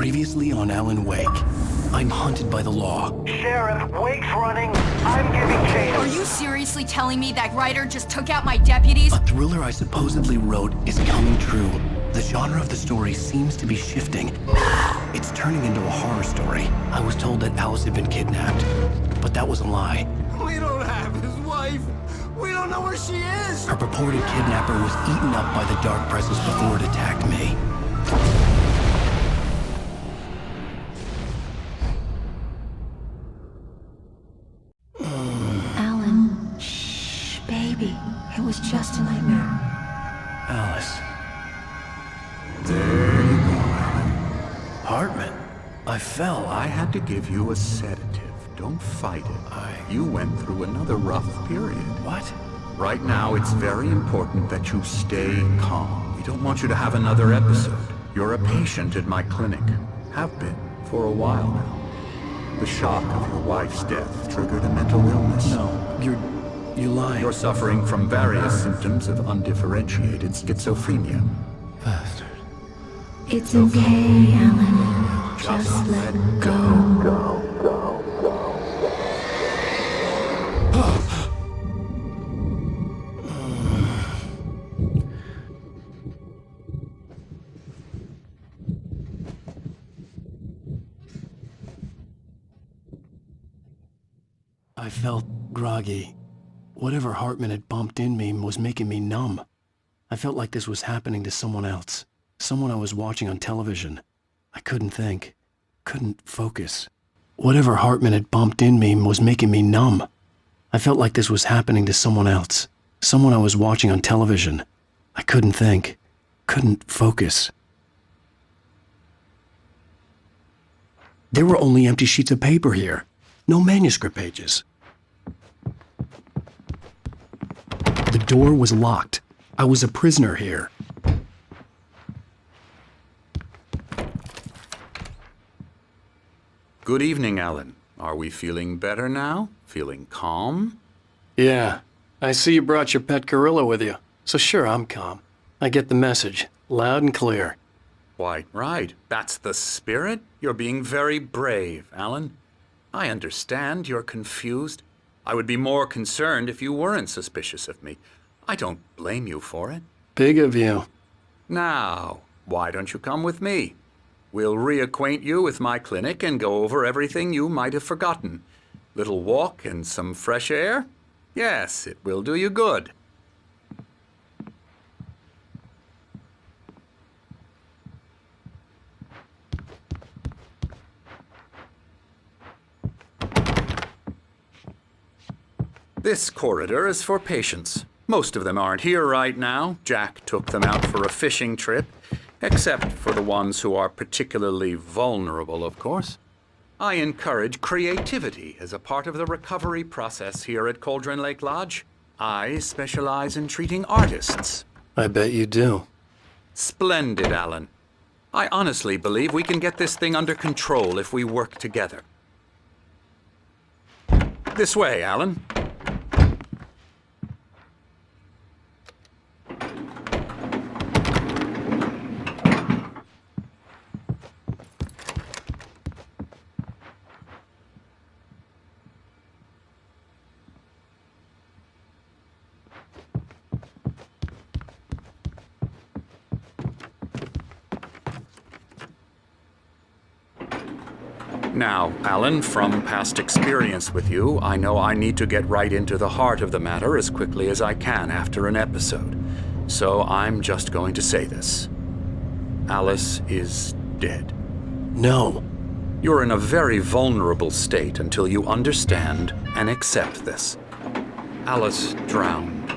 Previously on Alan Wake. I'm hunted by the law. Sheriff, Wake's running. I'm giving chase. Are you seriously telling me that Ryder just took out my deputies? A thriller I supposedly wrote is coming true. The genre of the story seems to be shifting. It's turning into a horror story. I was told that Alice had been kidnapped, but that was a lie. We don't have his wife. We don't know where she is. Her purported kidnapper was eaten up by the dark presence before it attacked me. Alan, shh, baby. It was just a nightmare. Alice. There you go, Alan. Hartman. I fell. I had to give you a sedative. Don't fight it. You went through another rough period. What? Right now, it's very important that you stay calm. We don't want you to have another episode. You're a patient at my clinic. Have been for a while now. The shock of your wife's death triggered a mental illness. No, you're lying. You're suffering from various symptoms of undifferentiated schizophrenia. Bastard. It's okay, Alan. Just let go. I felt groggy. Whatever Hartman had bumped in me was making me numb. I felt like this was happening to someone else. Someone I was watching on television. I couldn't think. Couldn't focus. Whatever Hartman had bumped in me was making me numb. I felt like this was happening to someone else. Someone I was watching on television. I couldn't think. Couldn't focus. There were only empty sheets of paper here. No manuscript pages. The door was locked. I was a prisoner here. Good evening, Alan. Are we feeling better now? Feeling calm? Yeah, I see you brought your pet gorilla with you. So sure, I'm calm. I get the message, loud and clear. Quite right. That's the spirit. You're being very brave, Alan. I understand you're confused. I would be more concerned if you weren't suspicious of me. I don't blame you for it. Big of you. Now, why don't you come with me? We'll reacquaint you with my clinic and go over everything you might have forgotten. Little walk and some fresh air? Yes, it will do you good. This corridor is for patients. Most of them aren't here right now. Jack took them out for a fishing trip, except for the ones who are particularly vulnerable, of course. I encourage creativity as a part of the recovery process here at Cauldron Lake Lodge. I specialize in treating artists. I bet you do. Splendid, Alan. I honestly believe we can get this thing under control if we work together. This way, Alan. Now, Alan, from past experience with you, I know I need to get right into the heart of the matter as quickly as I can after an episode. So I'm just going to say this. Alice is dead. No. You're in a very vulnerable state until you understand and accept this. Alice drowned,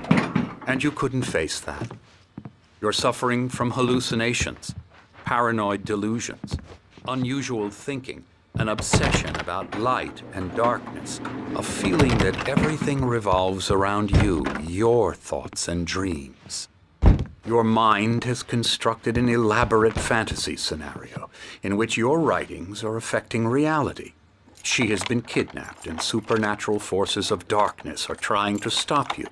and you couldn't face that. You're suffering from hallucinations, paranoid delusions, unusual thinking, an obsession about light and darkness, a feeling that everything revolves around you, your thoughts and dreams. Your mind has constructed an elaborate fantasy scenario in which your writings are affecting reality. She has been kidnapped and supernatural forces of darkness are trying to stop you.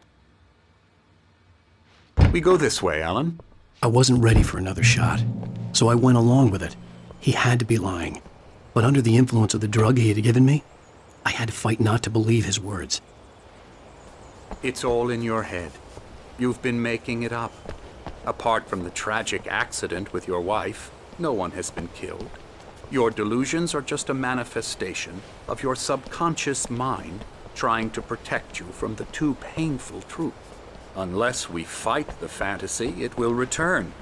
We go this way, Alan. I wasn't ready for another shot, so I went along with it. He had to be lying. But under the influence of the drug he had given me, I had to fight not to believe his words. It's all in your head. You've been making it up. Apart from the tragic accident with your wife, no one has been killed. Your delusions are just a manifestation of your subconscious mind trying to protect you from the too painful truth. Unless we fight the fantasy, it will return.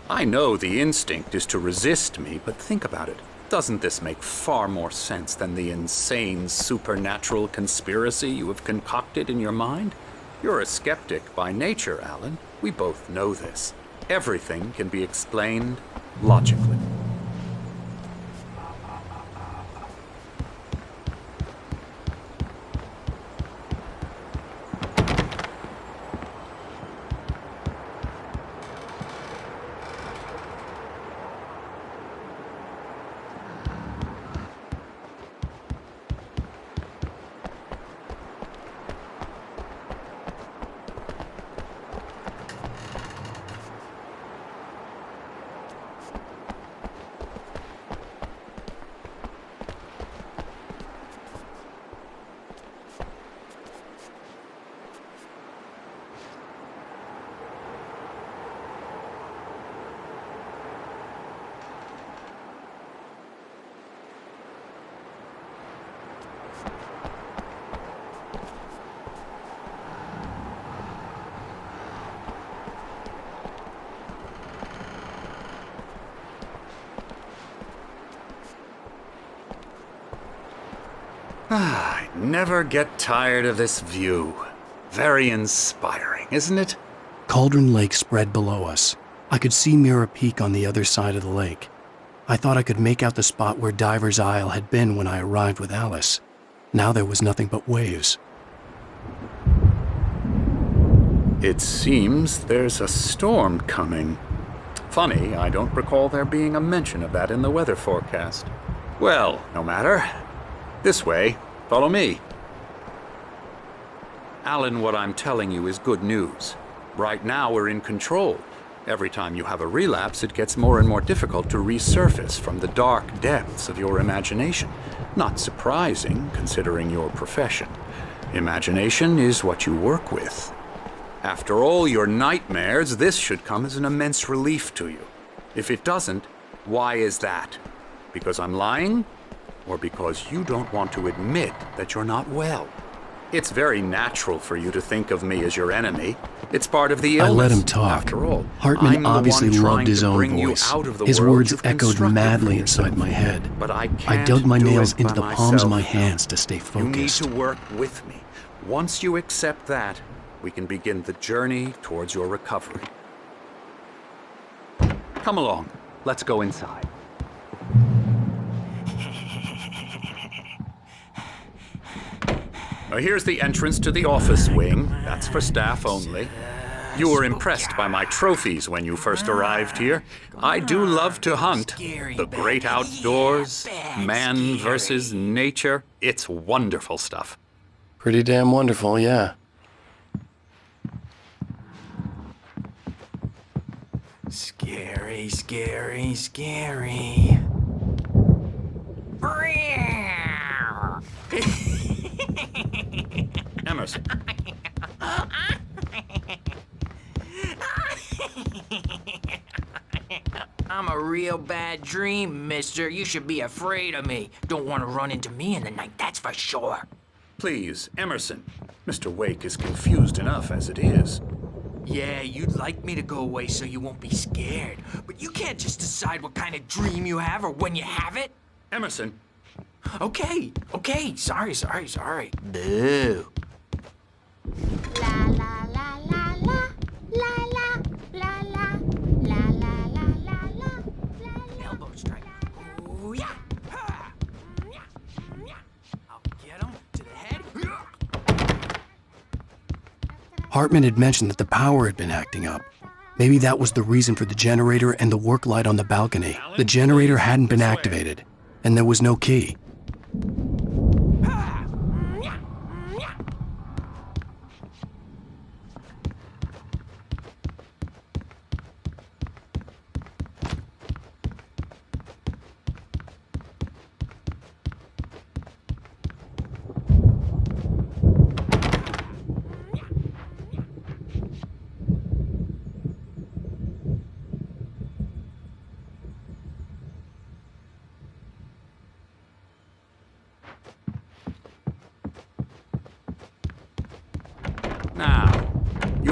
I know the instinct is to resist me, but think about it. Doesn't this make far more sense than the insane supernatural conspiracy you have concocted in your mind? You're a skeptic by nature, Alan. We both know this. Everything can be explained logically. I never get tired of this view. Very inspiring, isn't it? Cauldron Lake spread below us. I could see Mirror Peak on the other side of the lake. I thought I could make out the spot where Diver's Isle had been when I arrived with Alice. Now there was nothing but waves. It seems there's a storm coming. Funny, I don't recall there being a mention of that in the weather forecast. Well, no matter. This way. Follow me. Alan, what I'm telling you is good news. Right now we're in control. Every time you have a relapse, it gets more and more difficult to resurface from the dark depths of your imagination. Not surprising, considering your profession. Imagination is what you work with. After all your nightmares, this should come as an immense relief to you. If it doesn't, why is that? Because I'm lying? Or because you don't want to admit that you're not well? It's very natural for you to think of me as your enemy. It's part of the illness. I let him talk. After all, Hartman I'm the obviously one loved trying his to own bring you voice. out of the His world words you've echoed constructed madly for inside yourself. my head. But I I can't dug my do nails it into by the palms of my myself. hands to stay You need focused. to work with me. Once you accept that, we can begin the journey towards your recovery. Come along. Let's go inside. Here's the entrance to the office wing. That's for staff only. You were impressed by my trophies when you first arrived here. I do love to hunt. The great outdoors, man versus nature. It's wonderful stuff. Pretty damn wonderful, yeah. Scary, scary, scary. Emerson. I'm a real bad dream, mister. You should be afraid of me. Don't want to run into me in the night, that's for sure. Please, Emerson. Mr. Wake is confused enough as it is. Yeah, you'd like me to go away so you won't be scared. But you can't just decide what kind of dream you have or when you have it. Emerson. Okay, sorry. Boo. La la la la la la la la la la la la la la. Elbow strike. Ooh, yeah. Ha. Yeah. Yeah. I'll get him to the head. Hartman had mentioned that the power had been acting up. Maybe that was the reason for the generator and the work light on the balcony. The generator hadn't been activated, and there was no key.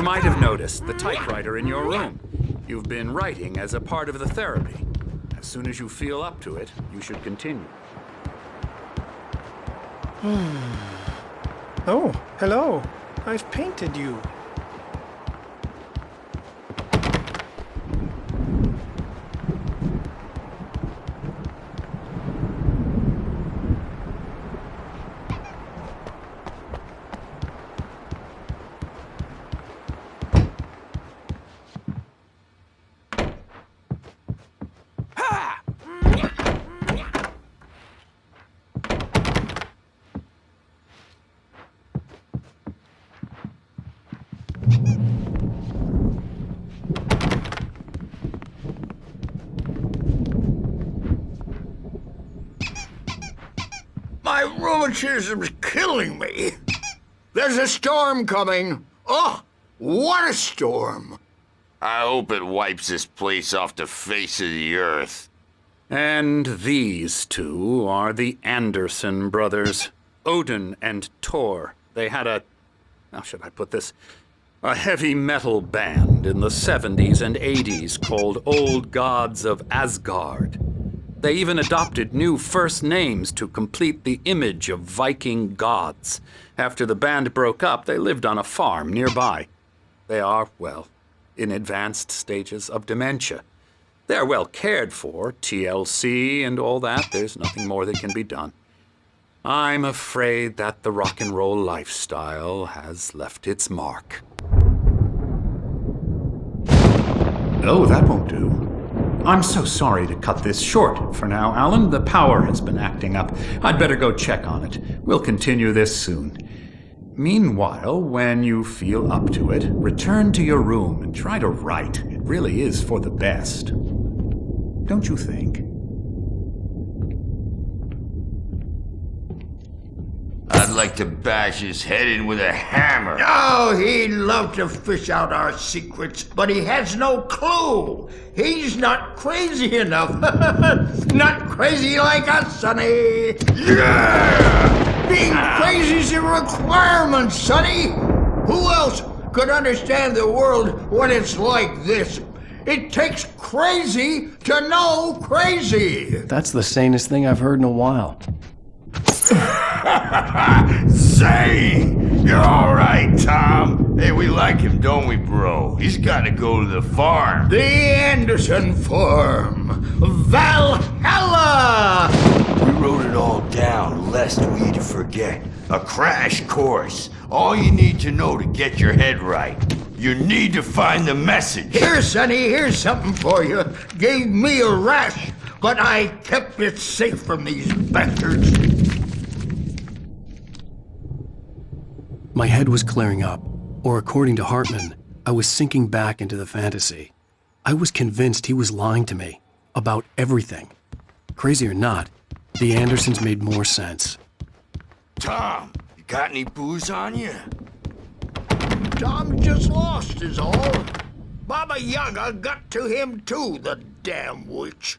might have noticed the typewriter in your room. You've been writing as a part of the therapy. As soon as you feel up to it, you should continue. Oh, hello. I've painted you. My rheumatism's killing me. There's a storm coming. Oh, what a storm. I hope it wipes this place off the face of the earth. And these two are the Anderson brothers, Odin and Thor. They had how should I put this? A heavy metal band in the 70s and 80s called Old Gods of Asgard. They even adopted new first names to complete the image of Viking gods. After the band broke up, they lived on a farm nearby. They are, well, in advanced stages of dementia. They're well cared for, TLC and all that. There's nothing more that can be done. I'm afraid that the rock and roll lifestyle has left its mark. Oh, that won't do. I'm so sorry to cut this short for now, Alan. The power has been acting up. I'd better go check on it. We'll continue this soon. Meanwhile, when you feel up to it, return to your room and try to write. It really is for the best. Don't you think? I'd like to bash his head in with a hammer. Oh, he'd love to fish out our secrets, but he has no clue. He's not crazy enough. Not crazy like us, Sonny. Yeah! Being crazy's a requirement, Sonny. Who else could understand the world when it's like this? It takes crazy to know crazy. That's the sanest thing I've heard in a while. Zane! You're all right, Tom. Hey, we like him, don't we, bro? He's got to go to the farm. The Anderson Farm. Valhalla! We wrote it all down, lest we forget. A crash course. All you need to know to get your head right. You need to find the message. Here, Sonny, here's something for you. Gave me a rash, but I kept it safe from these bastards. My head was clearing up, or according to Hartman, I was sinking back into the fantasy. I was convinced he was lying to me about everything. Crazy or not, the Andersons made more sense. Tom, you got any booze on you? Tom just lost is all. Baba Yaga got to him too, the damn witch.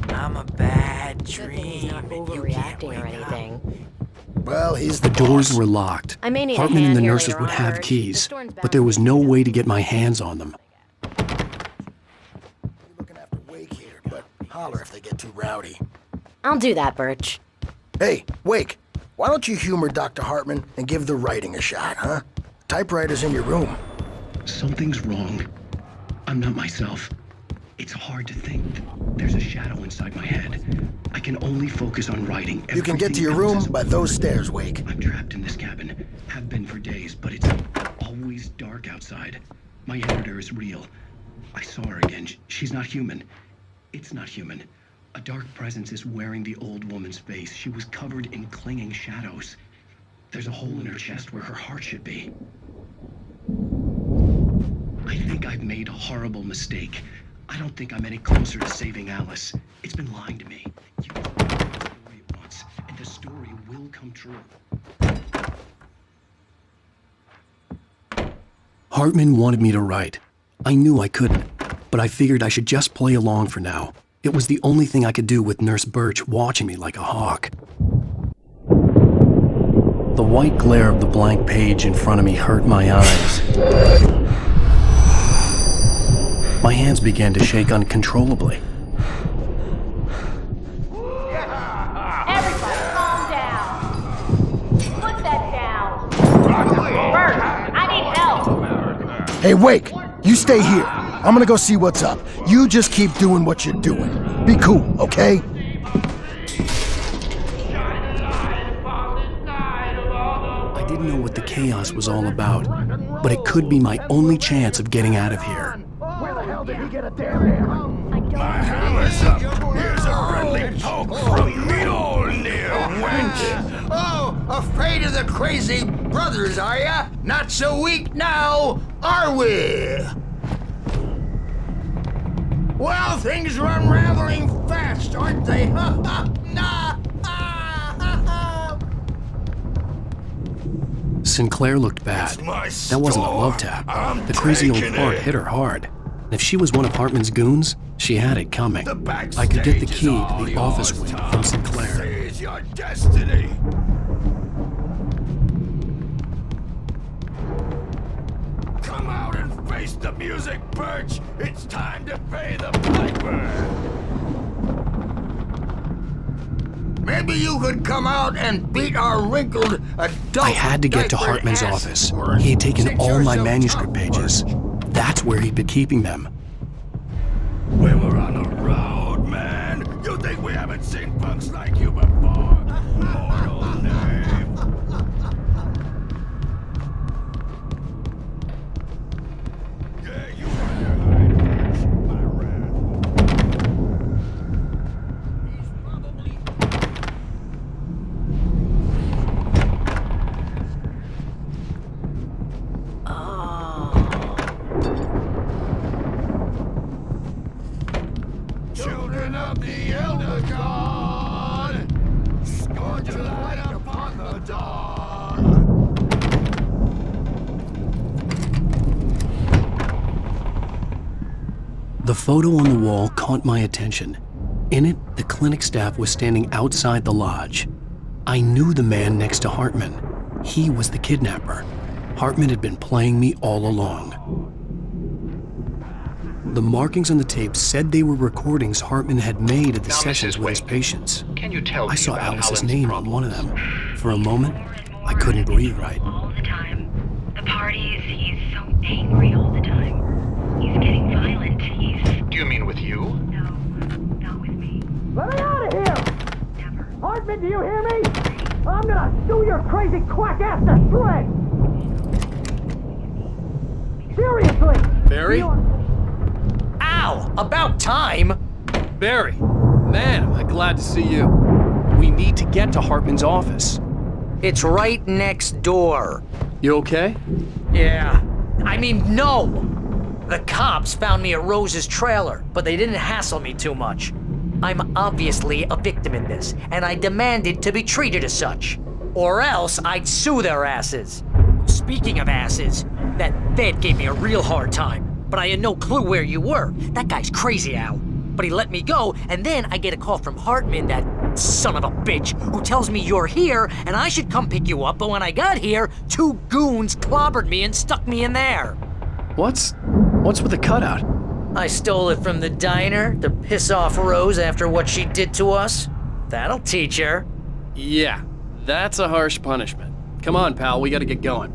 I'm a bad dream. He's not overreacting or anything. Well, the doors were locked. I may need a Hartman and hand the here nurses later would on, have Bert. keys, The storm's but there was no bound to way to get my hands on them. Looking after Wake here, but holler if they get too rowdy. I'll do that, Birch. Hey, Wake, why don't you humor Dr. Hartman and give the writing a shot, huh? Typewriter's in your room. Something's wrong. I'm not myself. It's hard to think. There's a shadow inside my head. I can only focus on writing. You can get to your Everything else room is by those stairs, Wake. I'm trapped in this cabin. Have been for days, but it's always dark outside. My editor is real. I saw her again. She's not human. It's not human. A dark presence is wearing the old woman's face. She was covered in clinging shadows. There's a hole in her chest where her heart should be. I think I've made a horrible mistake. I don't think I'm any closer to saving Alice. It's been lying to me. You told me the story it once, and the story will come true. Hartman wanted me to write. I knew I couldn't, but I figured I should just play along for now. It was the only thing I could do with Nurse Birch watching me like a hawk. The white glare of the blank page in front of me hurt my eyes. My hands began to shake uncontrollably. Everybody, calm down. Put that down. Bert, I need help. Hey, Wake, you stay here. I'm gonna go see what's up. You just keep doing what you're doing. Be cool, okay? I didn't know what the chaos was all about, but it could be my only chance of getting out of here. Where the hell did he get a damn hammer? My hammer's up. Here's a friendly poke from me, old near wench. Oh, afraid of the crazy brothers, are ya? Not so weak now, are we? Well, things are unraveling fast, aren't they? Sinclair looked bad. That wasn't a love tap. The crazy old fart hit her hard. If she was one of Hartman's goons, she had it coming. I could get the key to the office wing from Sinclair. Seize your destiny. Come out and face the music, Birch. It's time to pay the piper. Maybe you could come out and beat our wrinkled adult. I had to get to diapered Hartman's ass office. for us. He had taken Sit all my yourself manuscript up, pages. Birch. That's where he'd been keeping them. We were on the road, man. You think we haven't seen punks like you before? Mortal name. Yeah, you better hide, Birch. My wrath. He's probably... Children of the Elder God, scorch a light upon the dawn. The photo on the wall caught my attention. In it, the clinic staff was standing outside the lodge. I knew the man next to Hartman. He was the kidnapper. Hartman had been playing me all along. The markings on the tape said they were recordings Hartman had made at the sessions with his patients. Can you tell I me saw about Alice's Alan's name on one of them. For a moment, I couldn't breathe right. All the time. The parties, he's so angry all the time. He's getting violent. Do you mean with you? No, not with me. Let me out of here! Never. Hartman, do you hear me? I'm gonna sue your crazy quack ass to shreds! Seriously! Barry? Ow! About time! Barry! Man, am I glad to see you. We need to get to Hartman's office. It's right next door. You okay? Yeah. I mean, no! The cops found me at Rose's trailer, but they didn't hassle me too much. I'm obviously a victim in this, and I demanded to be treated as such. Or else I'd sue their asses. Speaking of asses, that vet gave me a real hard time, but I had no clue where you were. That guy's crazy, Al. But he let me go, and then I get a call from Hartman, that son of a bitch, who tells me you're here and I should come pick you up, but when I got here, 2 goons clobbered me and stuck me in there. What's with the cutout? I stole it from the diner to piss off Rose after what she did to us. That'll teach her. Yeah, that's a harsh punishment. Come on, pal, we gotta get going.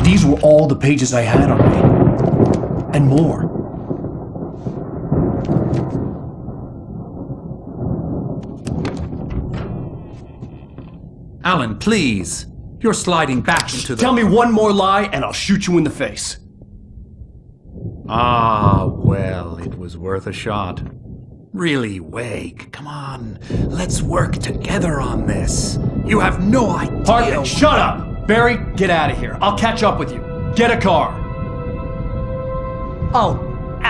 These were all the pages I had on me. And more. Alan, please. You're sliding back into the... Tell me one more lie and I'll shoot you in the face. Ah, well, it was worth a shot. Really, Wake, come on. Let's work together on this. You have no idea... Hartman, shut up! Barry, get out of here. I'll catch up with you. Get a car. Oh,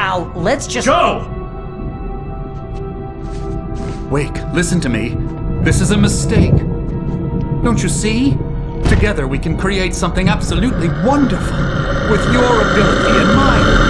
Al, let's just... Joe! Wake, listen to me. This is a mistake. Don't you see? Together we can create something absolutely wonderful. With your ability and mine.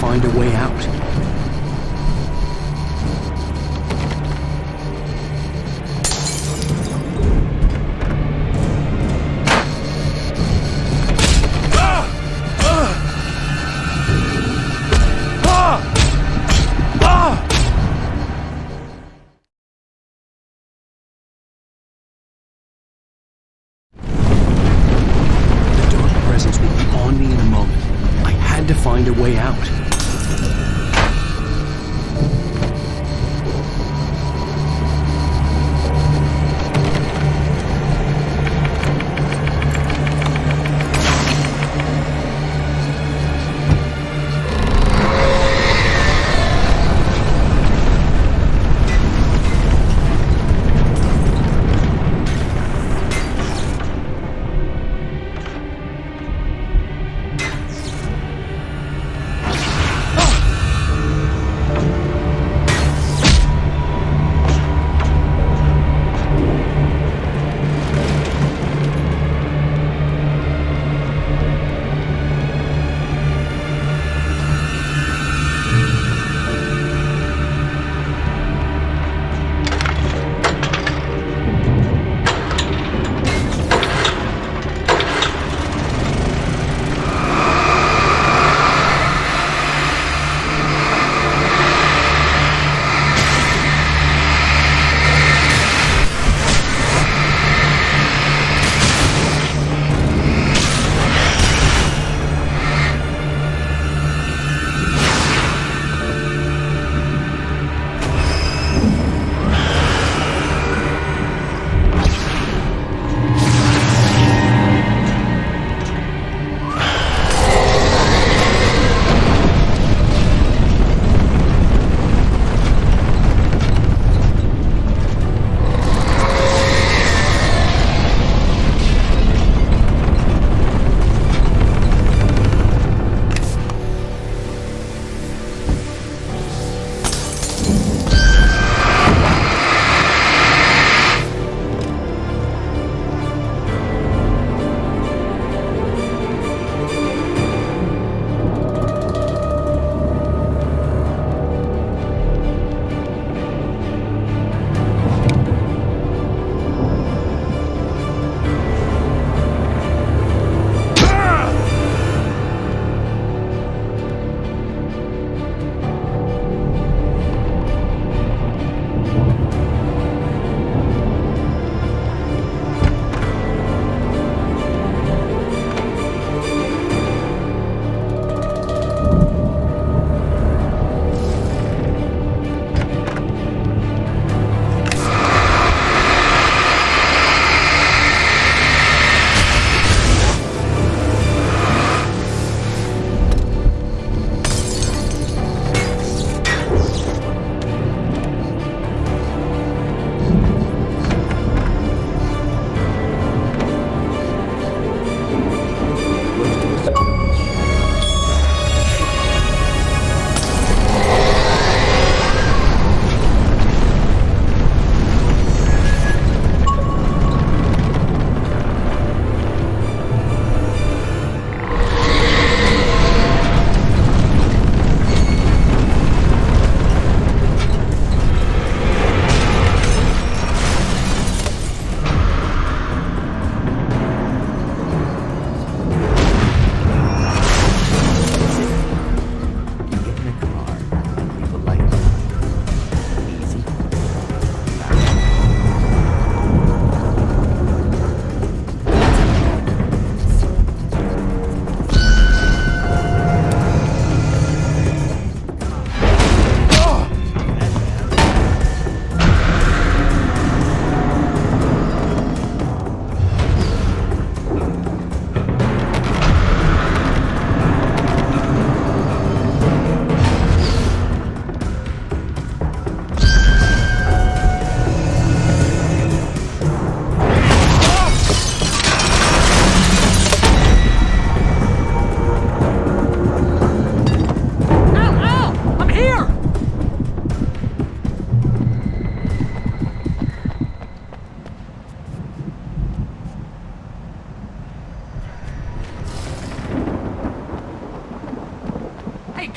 Find a way out. The dark presence would be on me in a moment. I had to find a way out.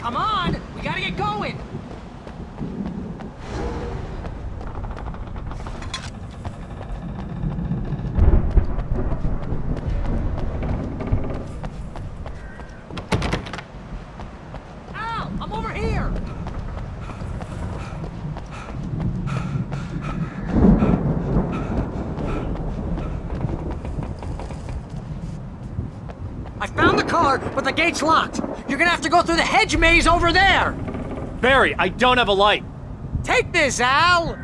Come on! We gotta get going! Al! I'm over here! I found the car, but the gate's locked. You're gonna have to go through the hedge maze over there. Barry, I don't have a light. Take this, Al!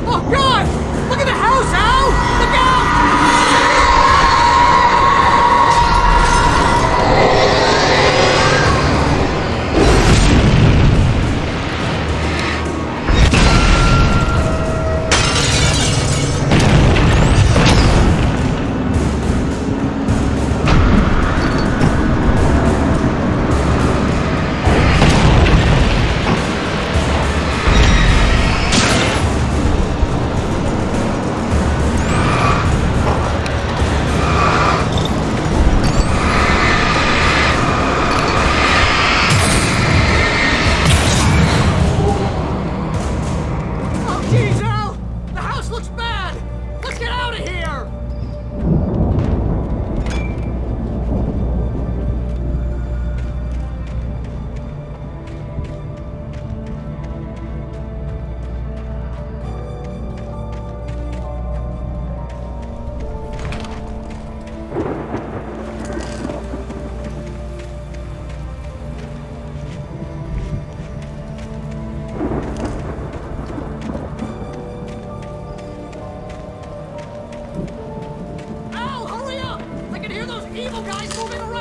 Oh, God! Look at the house, Al! Look out! Oh, jeez, Al! The house looks bad! Let's get out of here! Al, hurry up! I can hear those evil guys moving around!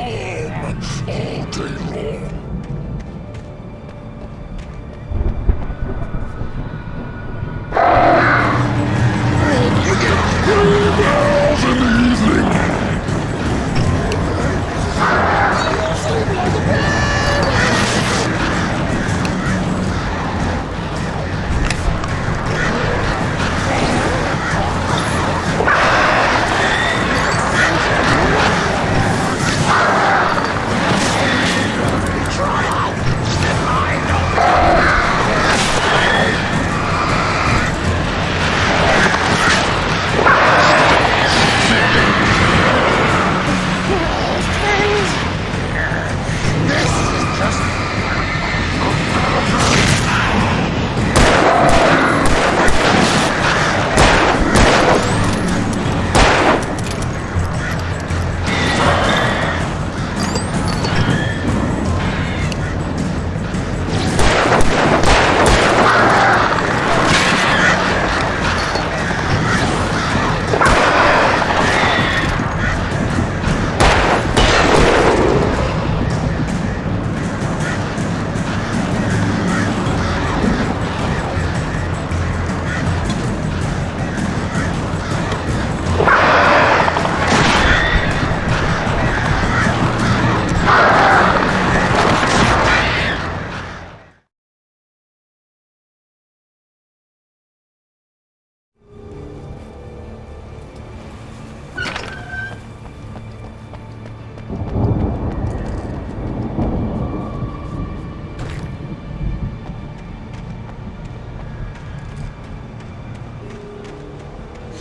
calm all day long. You get 3 girls in the evening.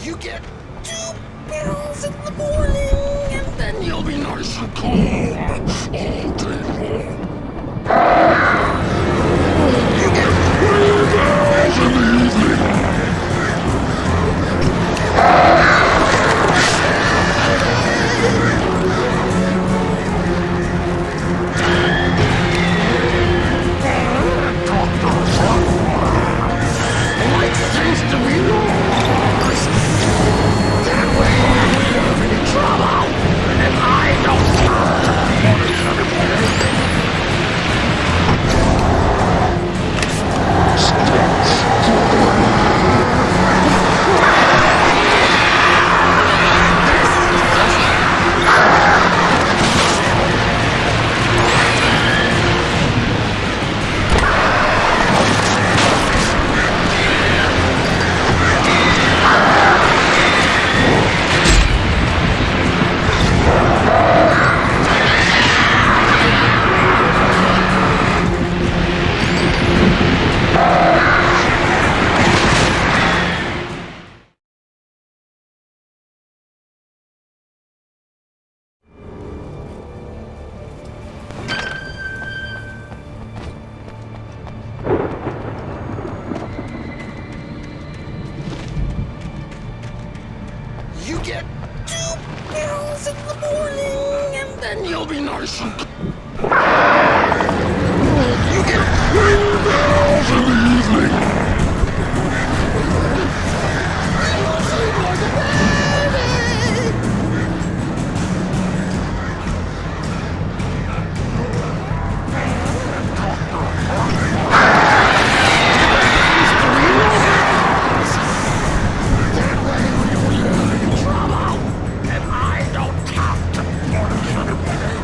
You get 2 pills in the morning, and then you'll be nice and calm all day long. You get 3 girls in the evening. Life seems to be lost. That way we don't have any trouble, and I don't You get 2 pills in the morning, and then you'll be nice and... You get 3 pills in the evening. You'll sleep like a baby. That way we don't have any trouble, and I don't have to punish anybody.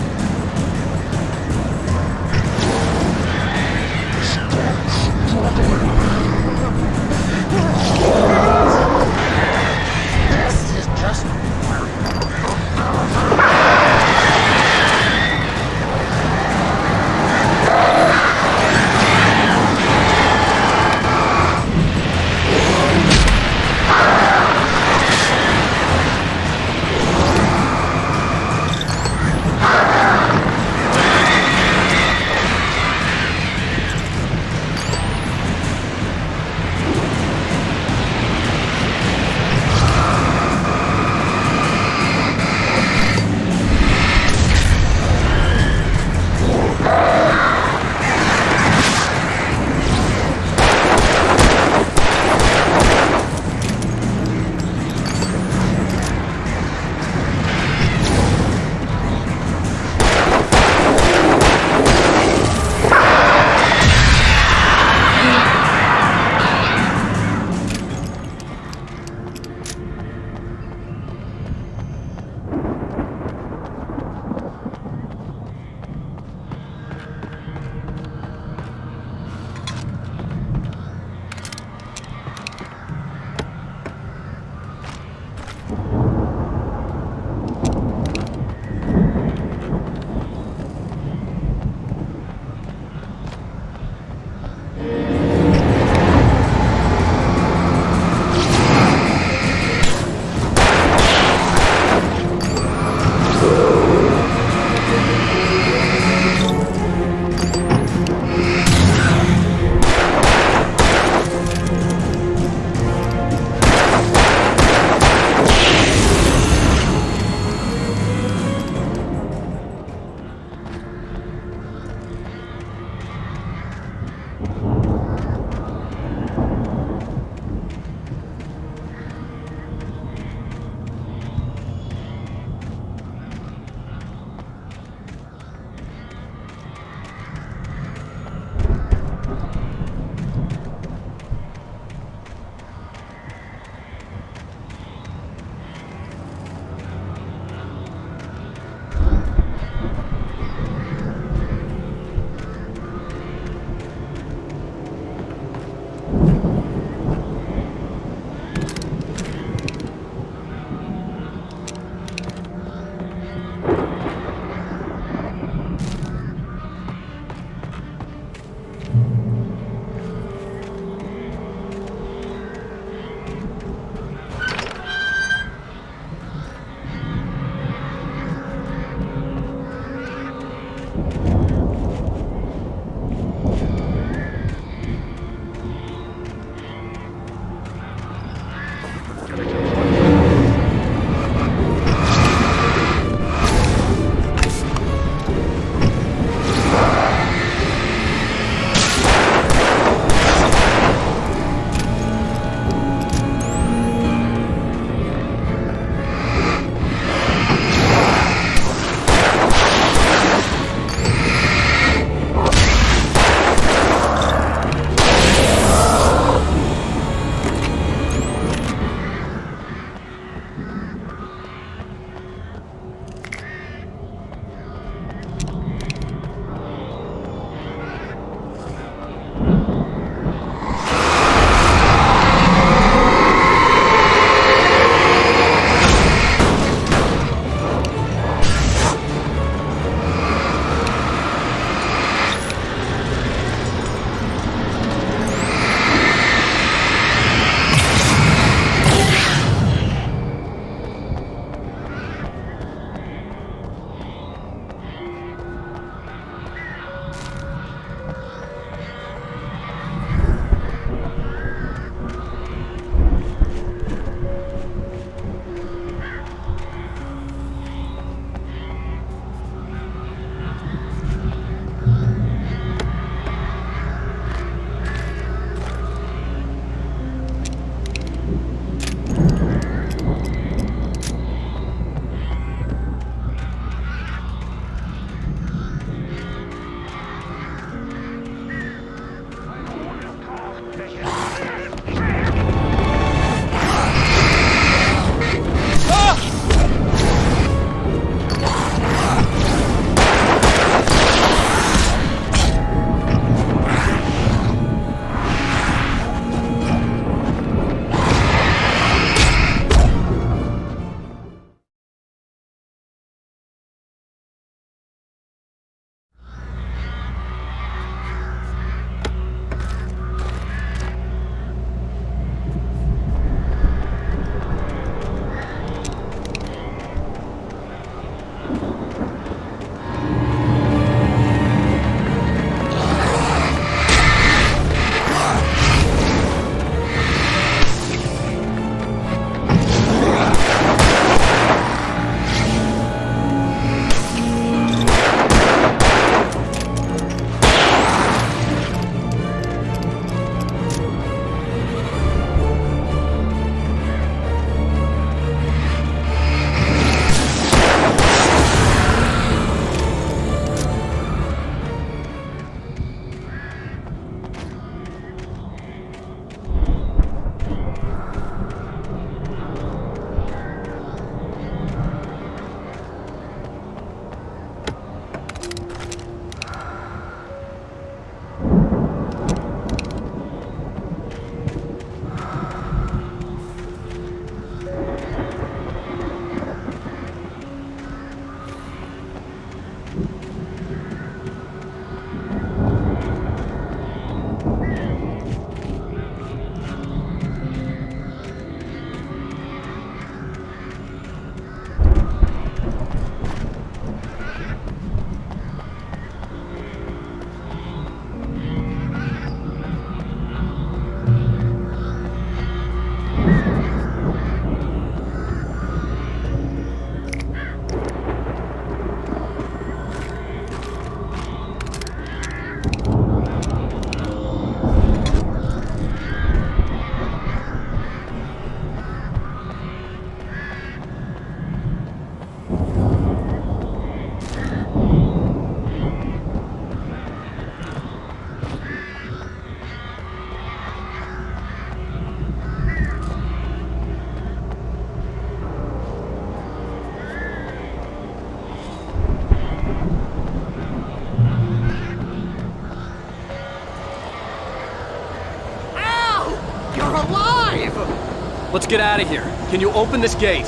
Let's get out of here. Can you open this gate?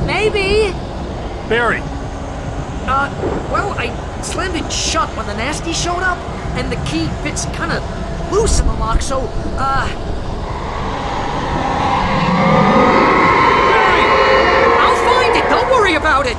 Maybe. Barry! Well, I slammed it shut when the nasty showed up, and the key fits kinda loose in the lock, so, Barry! I'll find it! Don't worry about it!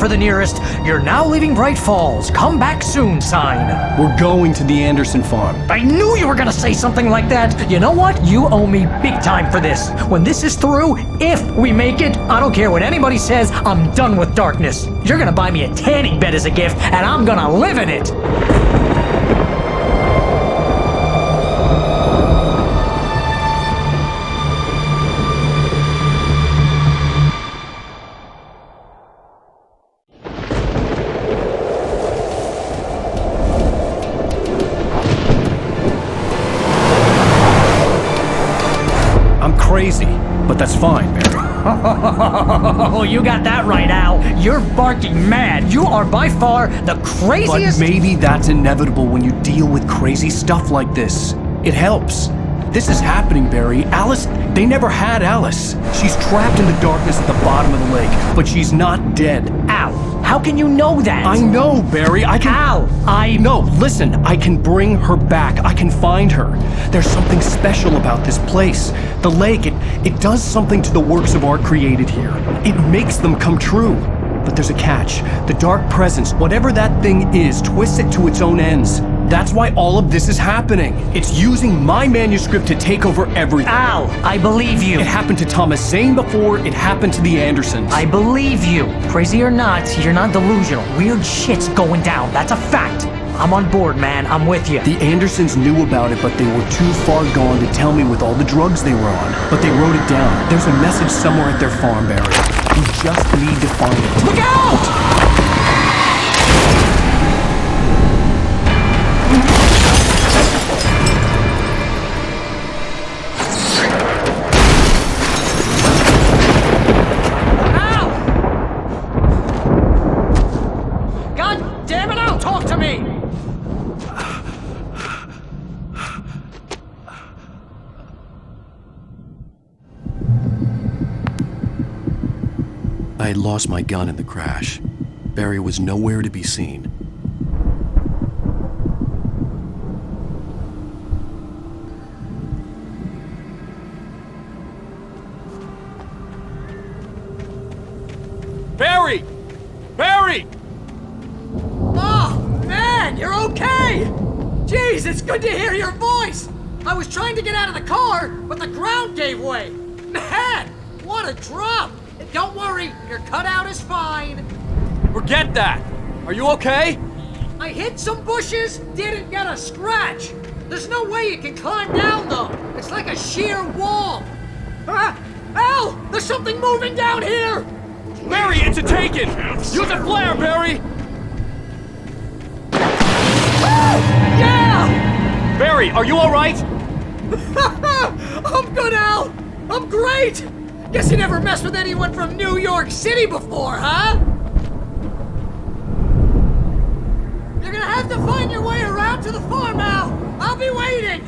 for the nearest "You're now leaving Bright Falls. Come back soon" sign. We're going to the Anderson farm. I knew you were gonna say something like that. You know what? You owe me big time for this. When this is through, if we make it, I don't care what anybody says, I'm done with darkness. You're gonna buy me a tanning bed as a gift, and I'm gonna live in it. Crazy, but that's fine, Barry. Oh, you got that right, Al. You're barking mad. You are by far the craziest. But maybe that's inevitable when you deal with crazy stuff like this. It helps. This is happening, Barry. Alice, they never had Alice. She's trapped in the darkness at the bottom of the lake, but she's not dead. Al, how can you know that? I know, Barry. I can... Al, No, listen. I can bring her back. I can find her. There's something special about this place. The lake, it does something to the works of art created here. It makes them come true. But there's a catch. The dark presence, whatever that thing is, twists it to its own ends. That's why all of this is happening. It's using my manuscript to take over everything. Al, I believe you. It happened to Thomas Zane before, it happened to the Andersons. I believe you. Crazy or not, you're not delusional. Weird shit's going down. That's a fact. I'm on board, man. I'm with you. The Andersons knew about it, but they were too far gone to tell me with all the drugs they were on. But they wrote it down. There's a message somewhere at their farm, Barry. We just need to find it. Look out! I had lost my gun in the crash. Barry was nowhere to be seen. Barry! Barry! Oh, man, you're okay! Jeez, it's good to hear your voice! I was trying to get out of the car, but the ground gave way. Man, what a drop! Don't worry, your cutout is fine. Forget that! Are you okay? I hit some bushes, didn't get a scratch. There's no way you can climb down, though. It's like a sheer wall. Al! There's something moving down here! Barry, it's a taken! Use a flare, Barry! Yeah! Barry, are you alright? I'm good, Al! I'm great! Guess you never messed with anyone from New York City before, huh? You're gonna have to find your way around to the farm, Al! I'll be waiting!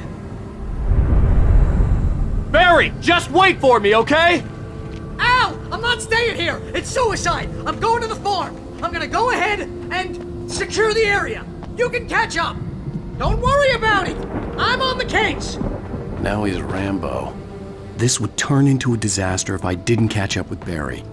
Barry, just wait for me, okay? Al! I'm not staying here! It's suicide! I'm going to the farm! I'm gonna go ahead and secure the area! You can catch up! Don't worry about it! I'm on the case! Now he's Rambo. This would turn into a disaster if I didn't catch up with Barry.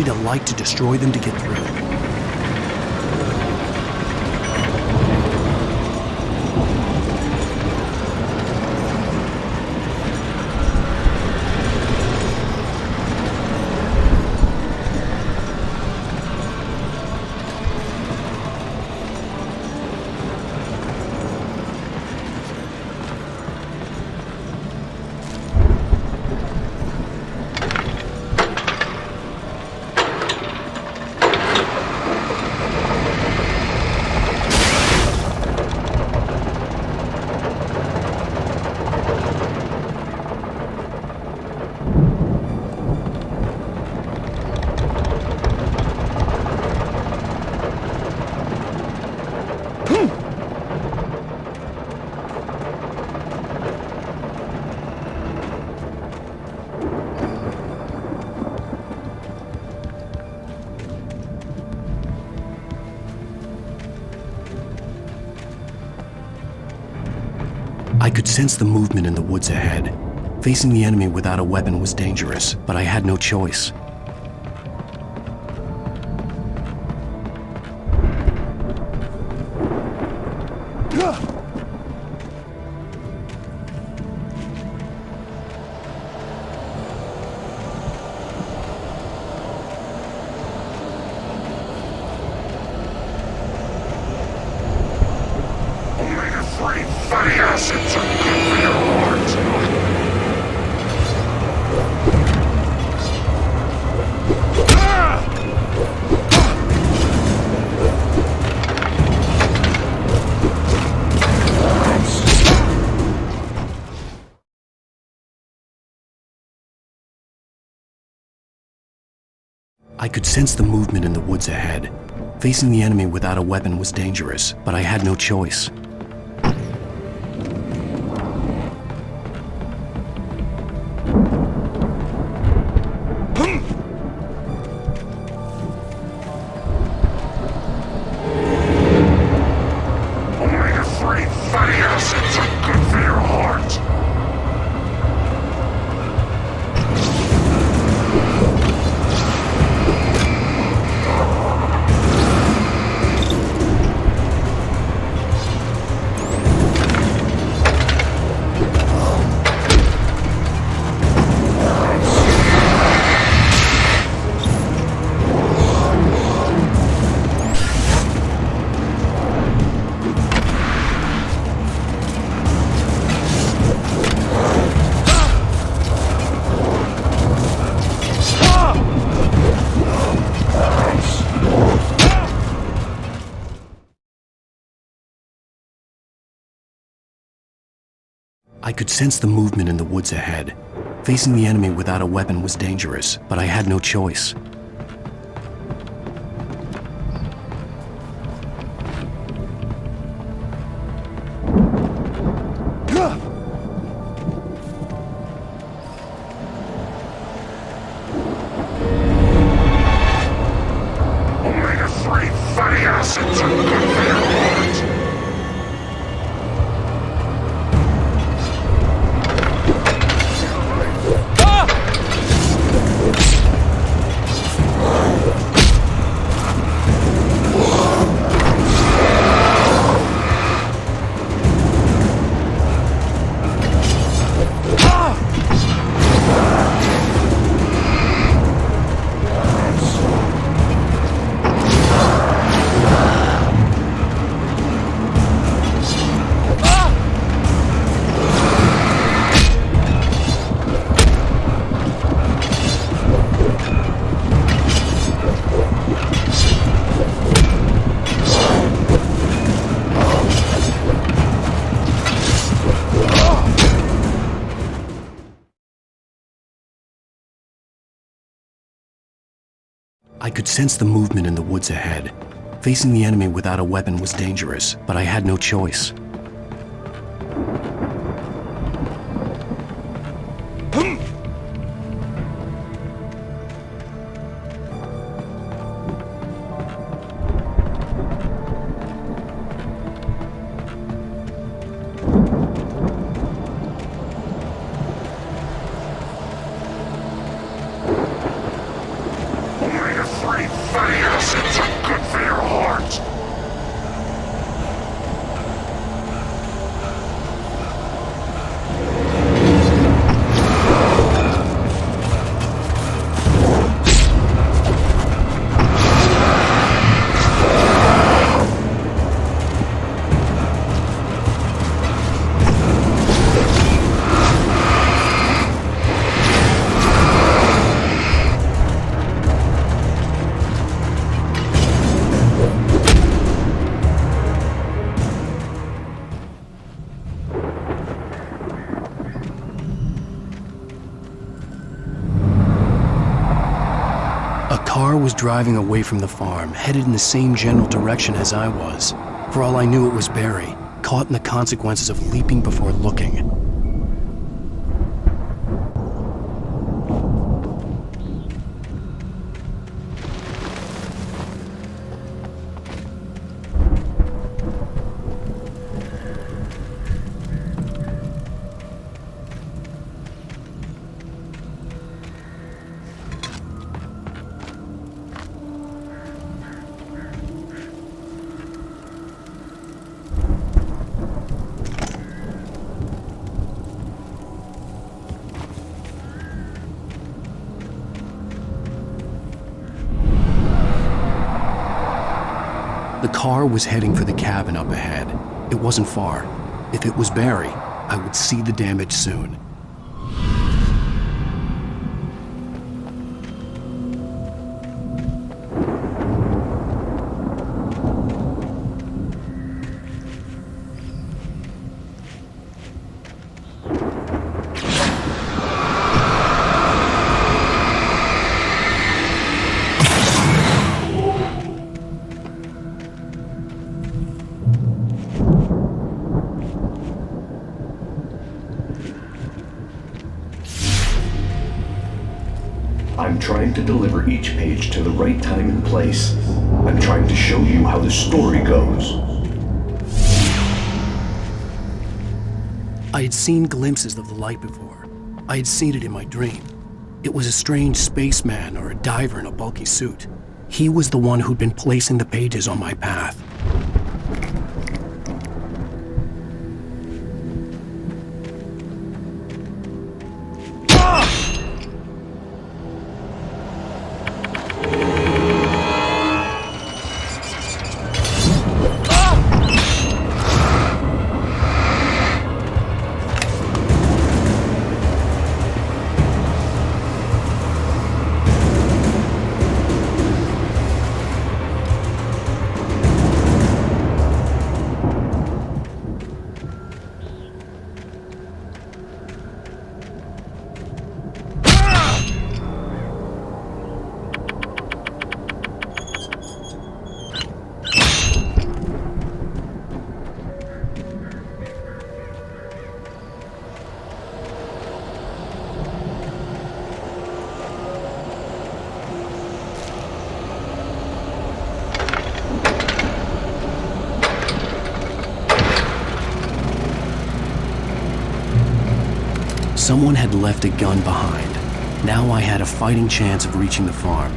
need a light to destroy them to get through. I could sense the movement in the woods ahead. Facing the enemy without a weapon was dangerous, but I had no choice. I could sense the movement in the woods ahead. Facing the enemy without a weapon was dangerous, but I had no choice. I could sense the movement in the woods ahead. Facing the enemy without a weapon was dangerous, but I had no choice. Omega-3 fatty acids are good for your heart. I could sense the movement in the woods ahead. Facing the enemy without a weapon was dangerous, but I had no choice. was driving away from the farm, headed in the same general direction as I was. For all I knew, it was Barry, caught in the consequences of leaping before looking. The car was heading for the cabin up ahead. It wasn't far. If it was Barry, I would see the damage soon. I'm trying to deliver each page to the right time and place. I'm trying to show you how the story goes. I had seen glimpses of the light before. I had seen it in my dream. It was a strange spaceman or a diver in a bulky suit. He was the one who'd been placing the pages on my path. Someone had left a gun behind. Now I had a fighting chance of reaching the farm.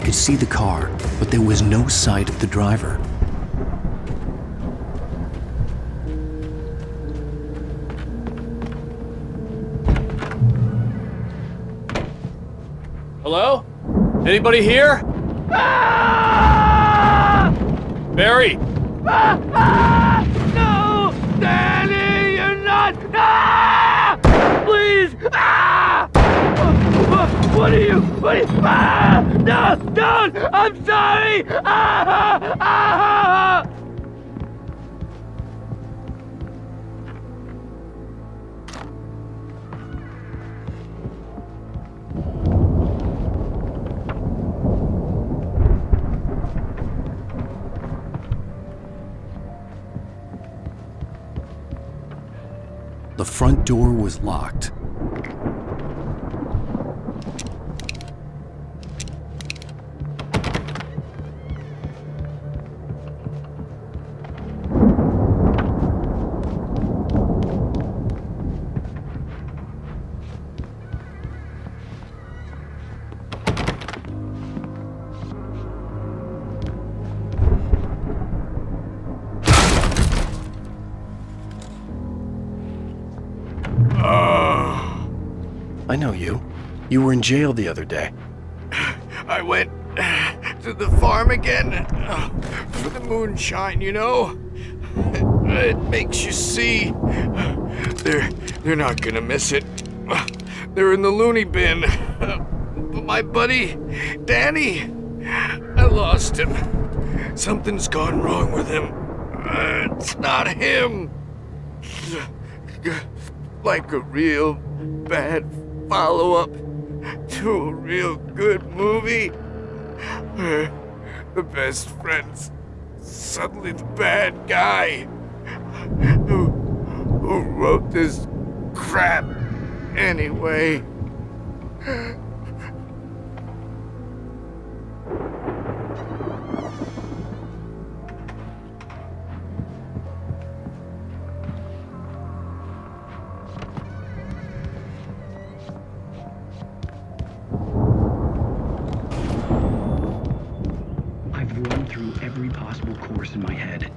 could see the car, but there was no sight of the driver. Hello? Anybody here? Barry! No! Danny, you're not! Please! What are you? No! Don't! I'm sorry! The front door was locked. I know you. You were in jail the other day. I went to the farm again for the moonshine, you know? It makes you see. They're not gonna miss it. They're in the loony bin. But my buddy, Danny, I lost him. Something's gone wrong with him. It's not him. Like a real bad follow-up to a real good movie where the best friend's suddenly the bad guy who wrote this crap anyway. Every possible course in my head.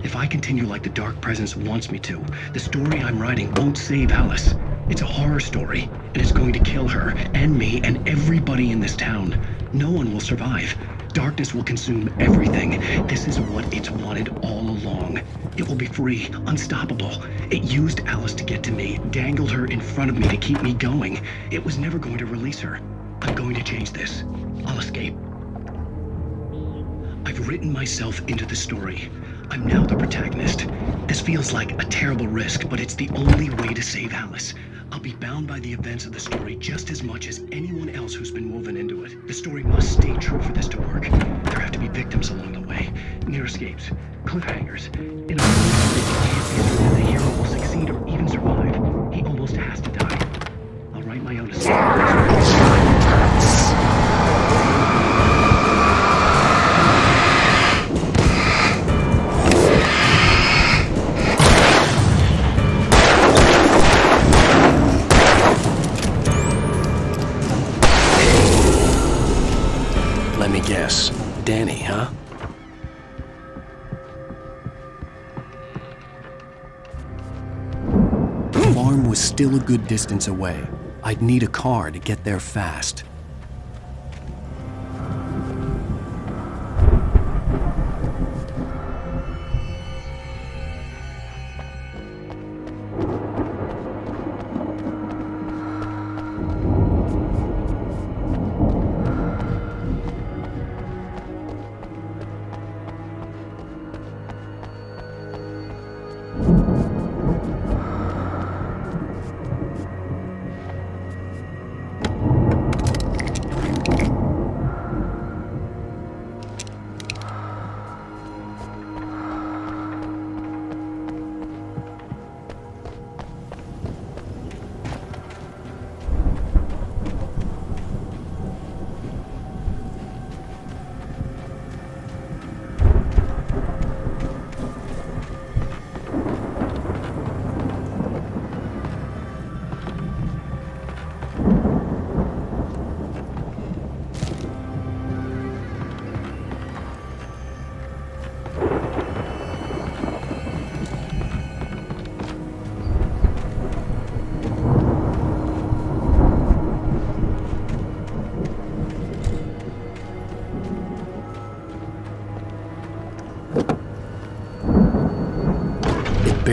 If I continue like the Dark Presence wants me to, the story I'm writing won't save Alice. It's a horror story, and it's going to kill her, and me, and everybody in this town. No one will survive. Darkness will consume everything. This is what it's wanted all along. It will be free, unstoppable. It used Alice to get to me, dangled her in front of me to keep me going. It was never going to release her. I'm going to change this. I'll escape. I've written myself into the story. I'm now the protagonist. This feels like a terrible risk, but it's the only way to save Alice. I'll be bound by the events of the story just as much as anyone else who's been woven into it. The story must stay true for this to work. There have to be victims along the way, near escapes, cliffhangers. In a way that the hero will succeed or even survive. He almost has to die. I'll write my own escape. Let me guess. Danny, huh? The farm was still a good distance away. I'd need a car to get there fast.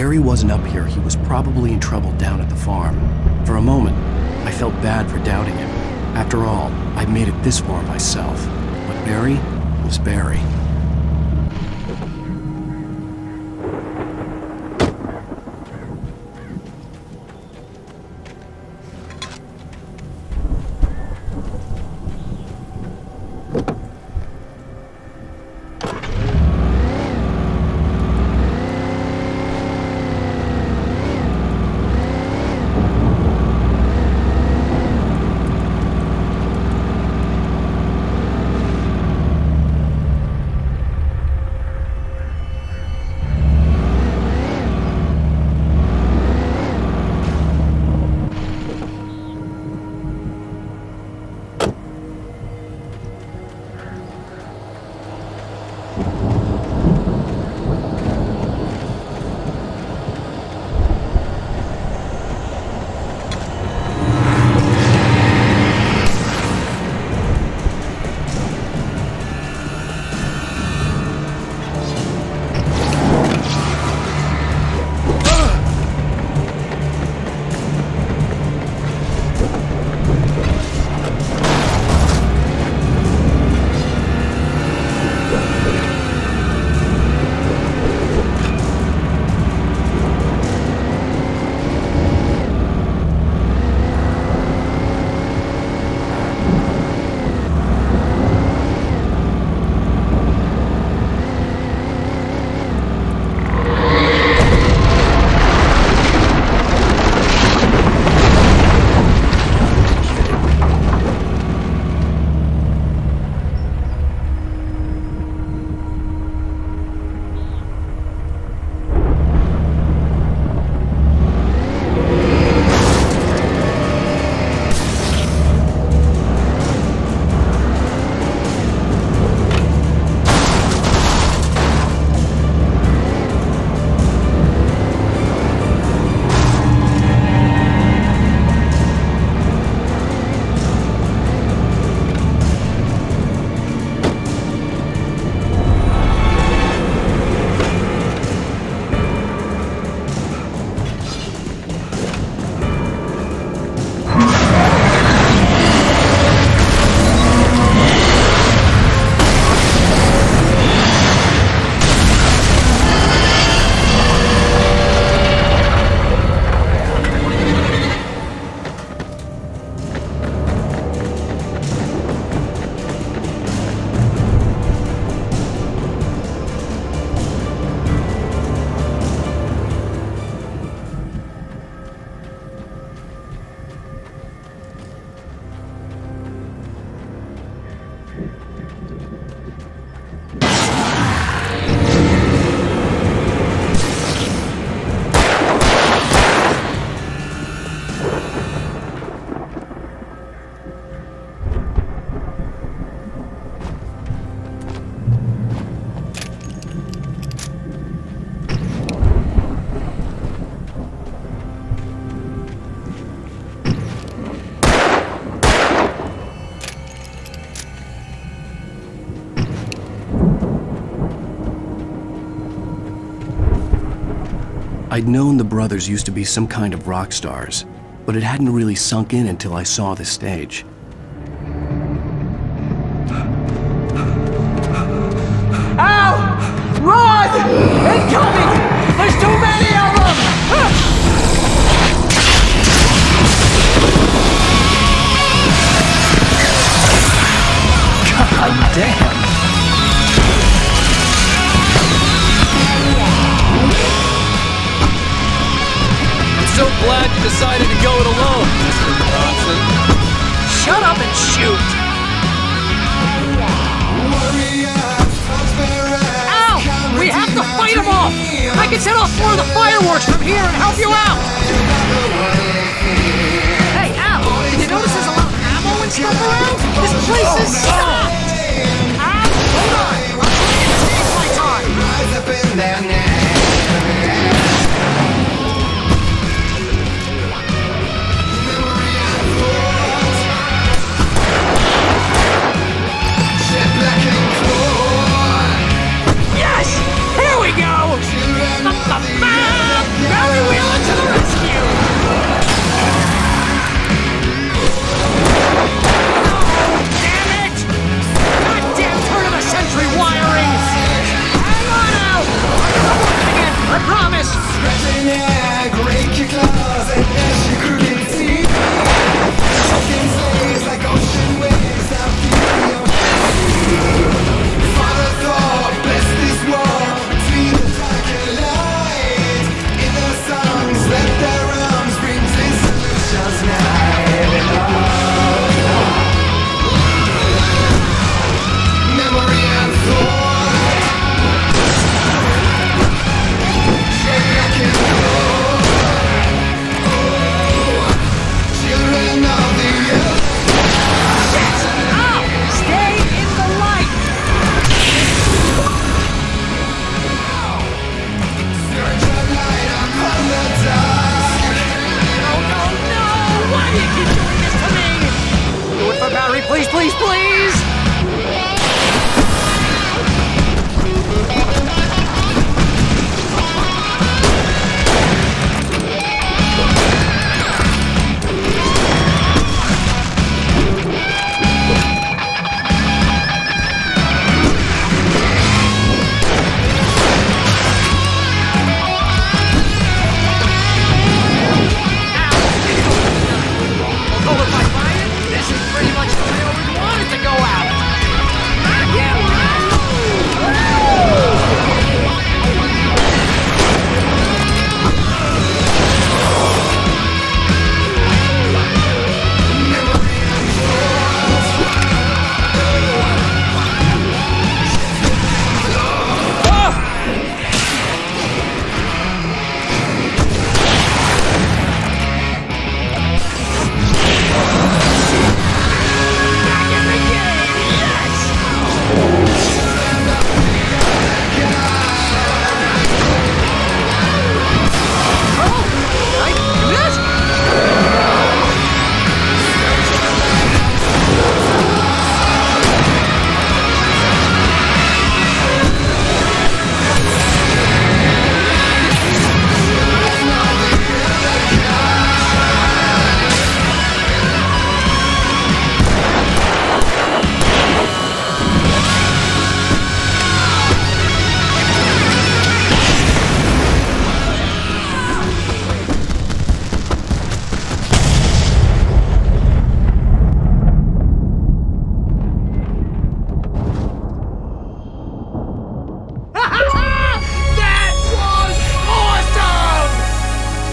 Barry wasn't up here, he was probably in trouble down at the farm. For a moment, I felt bad for doubting him. After all, I'd made it this far myself. But Barry was Barry. I'd known the brothers used to be some kind of rock stars, but it hadn't really sunk in until I saw the stage. Ow! Run! Incoming! There's too many of them! God damn! I'm so glad you decided to go it alone, Mr. Johnson. Shut up and shoot! Ow! We have to fight them off! I can set off more of the fireworks from here and help you out! Hey, Al! Did you notice there's a lot of ammo and stuff around? This place is stocked! Al, hold on! I'm trying to take my time! Rise up in there now! Yes! Here we go! please, please, please!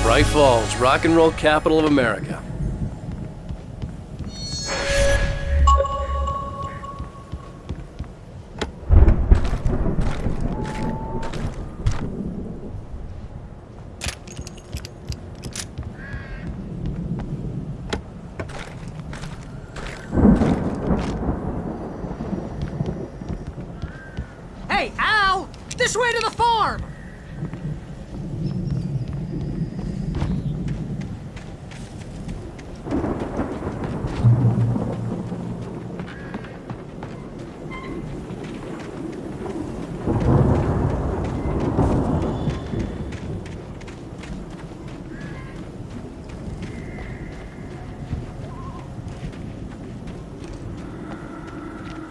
Bright Falls, rock and roll capital of America. Hey, Al! This way to the farm!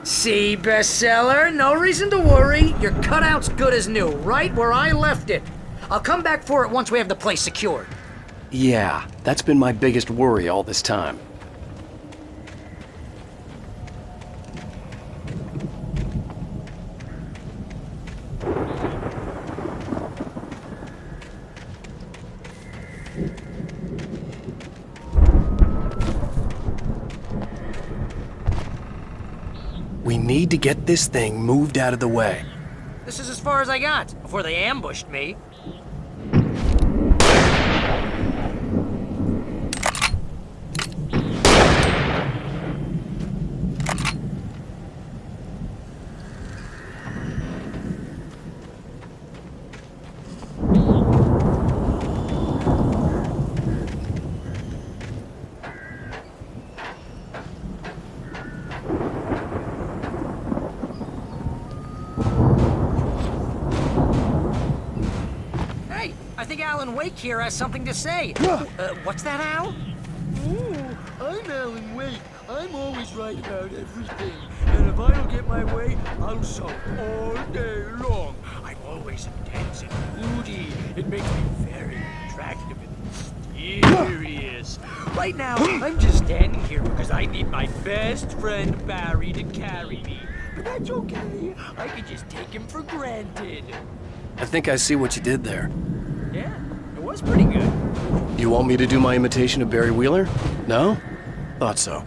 See, bestseller? No reason to worry. Your cutout's good as new, right where I left it. I'll come back for it once we have the place secured. Yeah, that's been my biggest worry all this time. We need to get this thing moved out of the way. This is as far as I got before they ambushed me. I think Alan Wake here has something to say. What's that, Al? Ooh, I'm Alan Wake. I'm always right about everything. And if I don't get my way, I'll sulk all day long. I'm always intense and moody. It makes me very attractive and mysterious. Right now, I'm just standing here because I need my best friend Barry to carry me. But that's okay. I can just take him for granted. I think I see what you did there. Yeah, it was pretty good. You want me to do my imitation of Barry Wheeler? No? Thought so.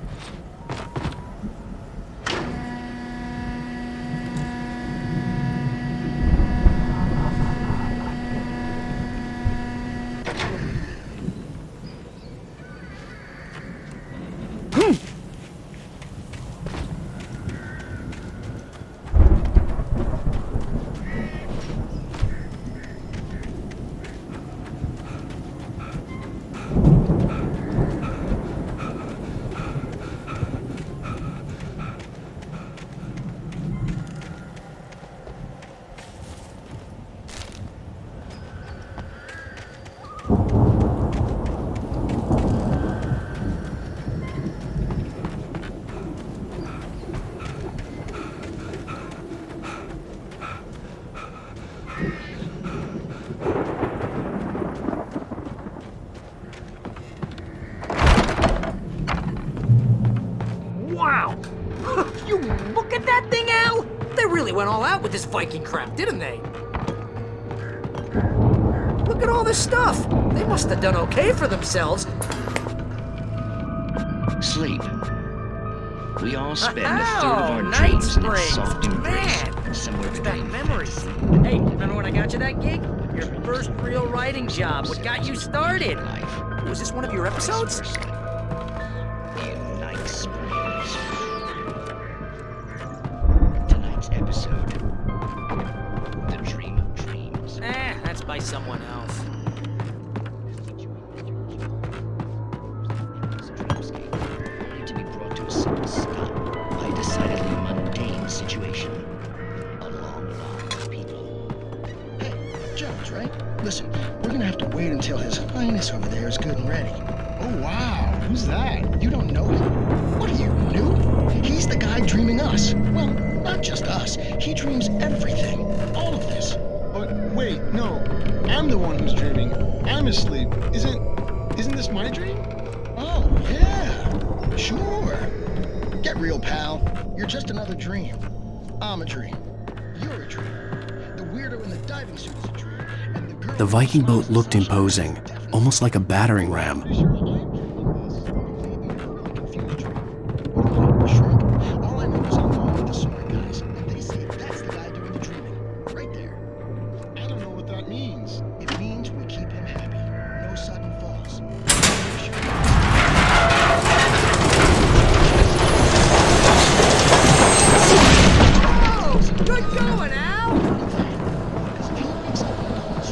You look at that thing, Al! They really went all out with this Viking crap, didn't they? Look at all this stuff. They must have done okay for themselves. Sleep. We all spend a third of Oh, our night dreams in its springs. soft embrace. Man, Somewhere it's back between memories. Hey, remember when I got you that gig? Your first real writing job. What got you started? Was this one of your episodes? in Night Springs. Tonight's episode, The Dream of Dreams. That's by someone else. Only to be brought to a simple stop by a decidedly mundane situation. A long line of people. Hey, Jones, right? Listen, we're gonna have to wait until His Highness over there is good and ready. Oh, wow. Who's that? You don't know him? What are you, new? He's the guy dreaming us. Well, not just us. He dreams everything. All of this. But wait, no. I'm the one who's dreaming. I'm asleep. Isn't this my dream? Oh, yeah. Sure. Get real, pal. You're just another dream. I'm a dream. You're a dream. The weirdo in the diving suit is a dream. And the girl... The Viking boat looked imposing, almost like a battering ram. All I know is I'm going with the smart guys, and they say that's the guy doing the dreaming. Right there. I don't know what that means. It means we keep him happy. No sudden falls. Oh, good going, Al! Because if he wakes up and calls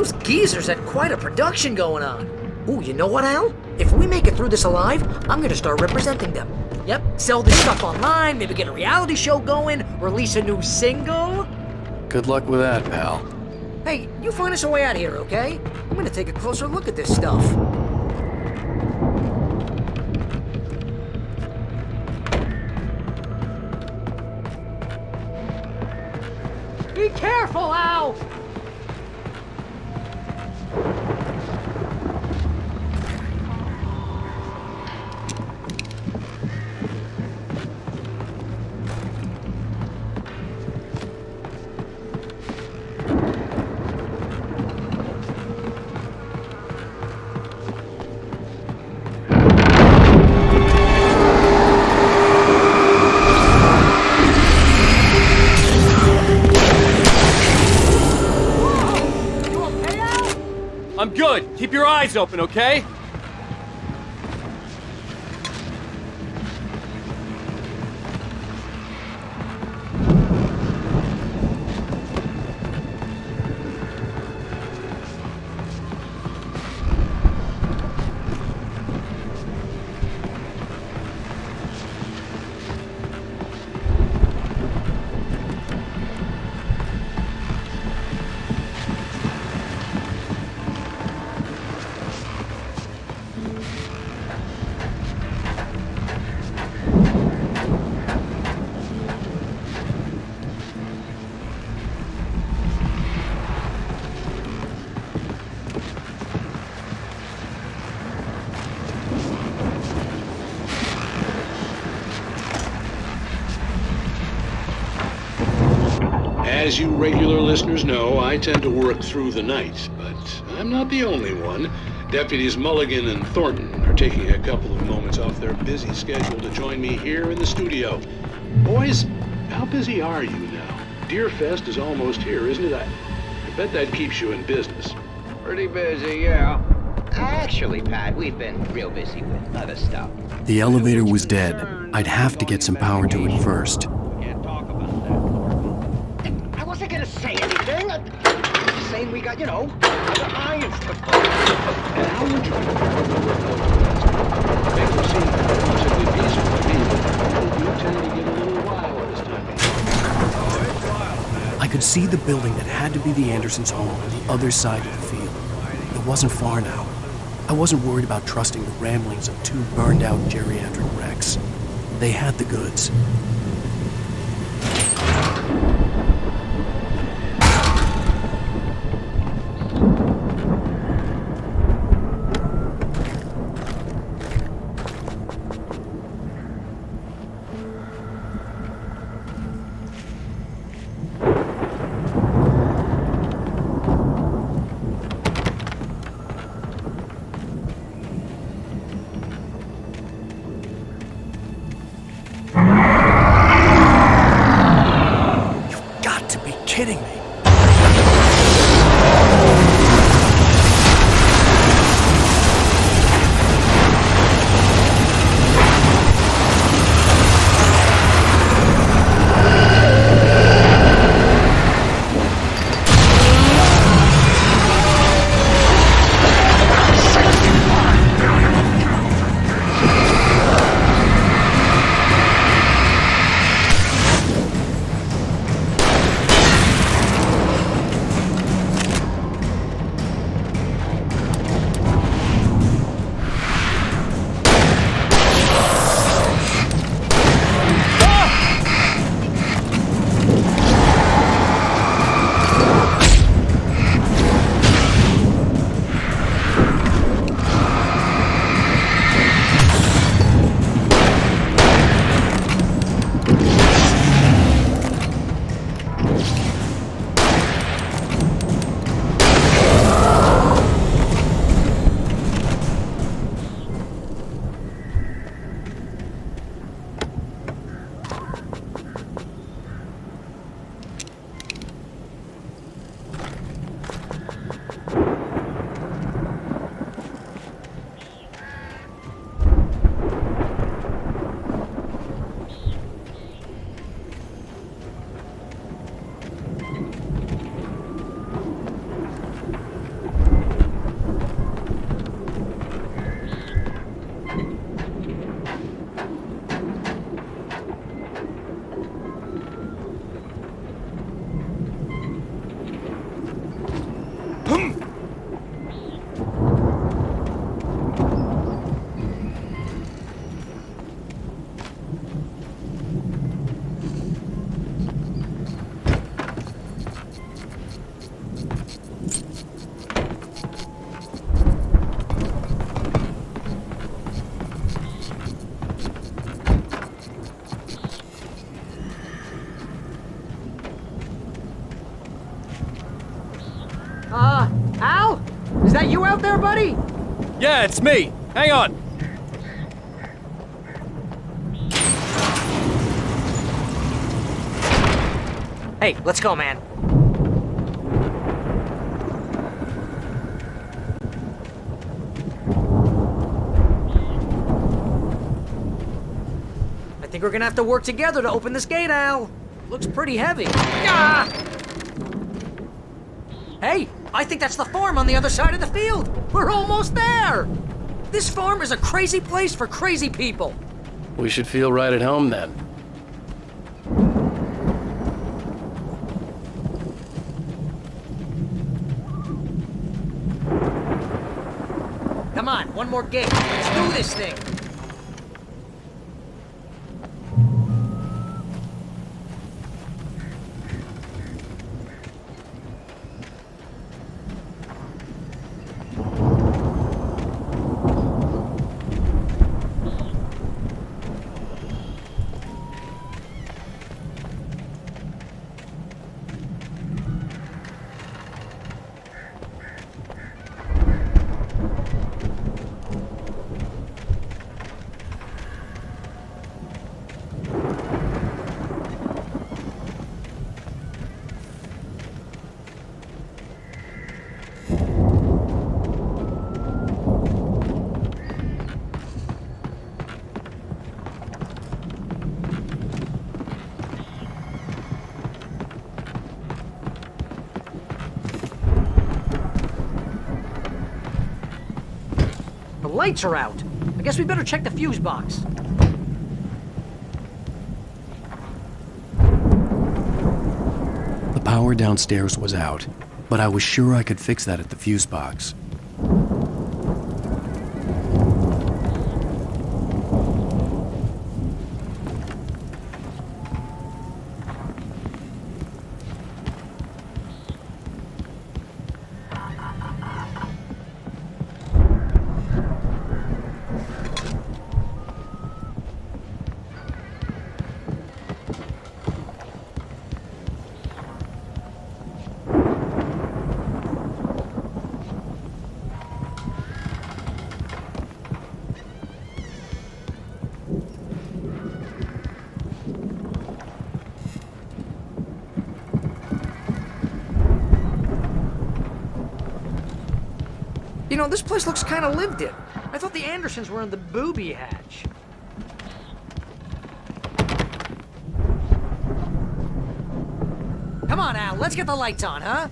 Those geezers had quite a production going on. Ooh, you know what, Al? If we make it through this alive, I'm gonna start representing them. Yep, sell this stuff online, maybe get a reality show going, release a new single. Good luck with that, pal. Hey, you find us a way out of here, okay? I'm gonna take a closer look at this stuff. Be careful, Al! I'm good. Keep your eyes open, okay? As you regular listeners know, I tend to work through the night, but I'm not the only one. Deputies Mulligan and Thornton are taking a couple of moments off their busy schedule to join me here in the studio. Boys, how busy are you now? Deerfest is almost here, isn't it? I bet that keeps you in business. Pretty busy, yeah. Actually, Pat, we've been real busy with other stuff. The elevator was dead. I'd have to get some power to it first. I wasn't gonna say anything. I'm just saying we got, you know, other irons to pull. And how would you They seem relatively peaceful to me, but you tend to get a little wild this time of year. I could see the building that had to be the Andersons' home on the other side of the field. It wasn't far now. I wasn't worried about trusting the ramblings of two burned-out geriatric wrecks. They had the goods. Al? Is that you out there, buddy? Yeah, it's me. Hang on. Hey, let's go, man. I think we're gonna have to work together to open this gate, Al. Looks pretty heavy. Ah! Hey, I think that's the farm on the other side of the field. We're almost there. This farm is a crazy place for crazy people. We should feel right at home then. Come on, one more gate. Let's do this thing. The lights are out. I guess we better check the fuse box. The power downstairs was out, but I was sure I could fix that at the fuse box. You know, this place looks kind of lived in. I thought the Andersons were in the booby hatch. Come on, Al, let's get the lights on, huh?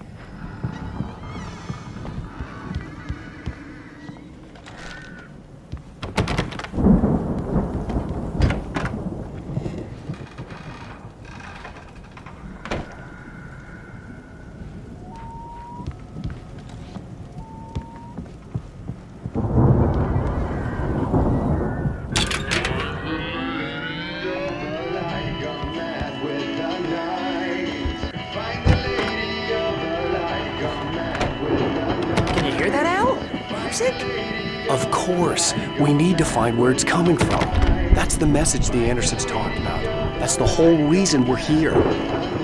Of course. We need to find where it's coming from. That's the message the Andersons talked about. That's the whole reason we're here.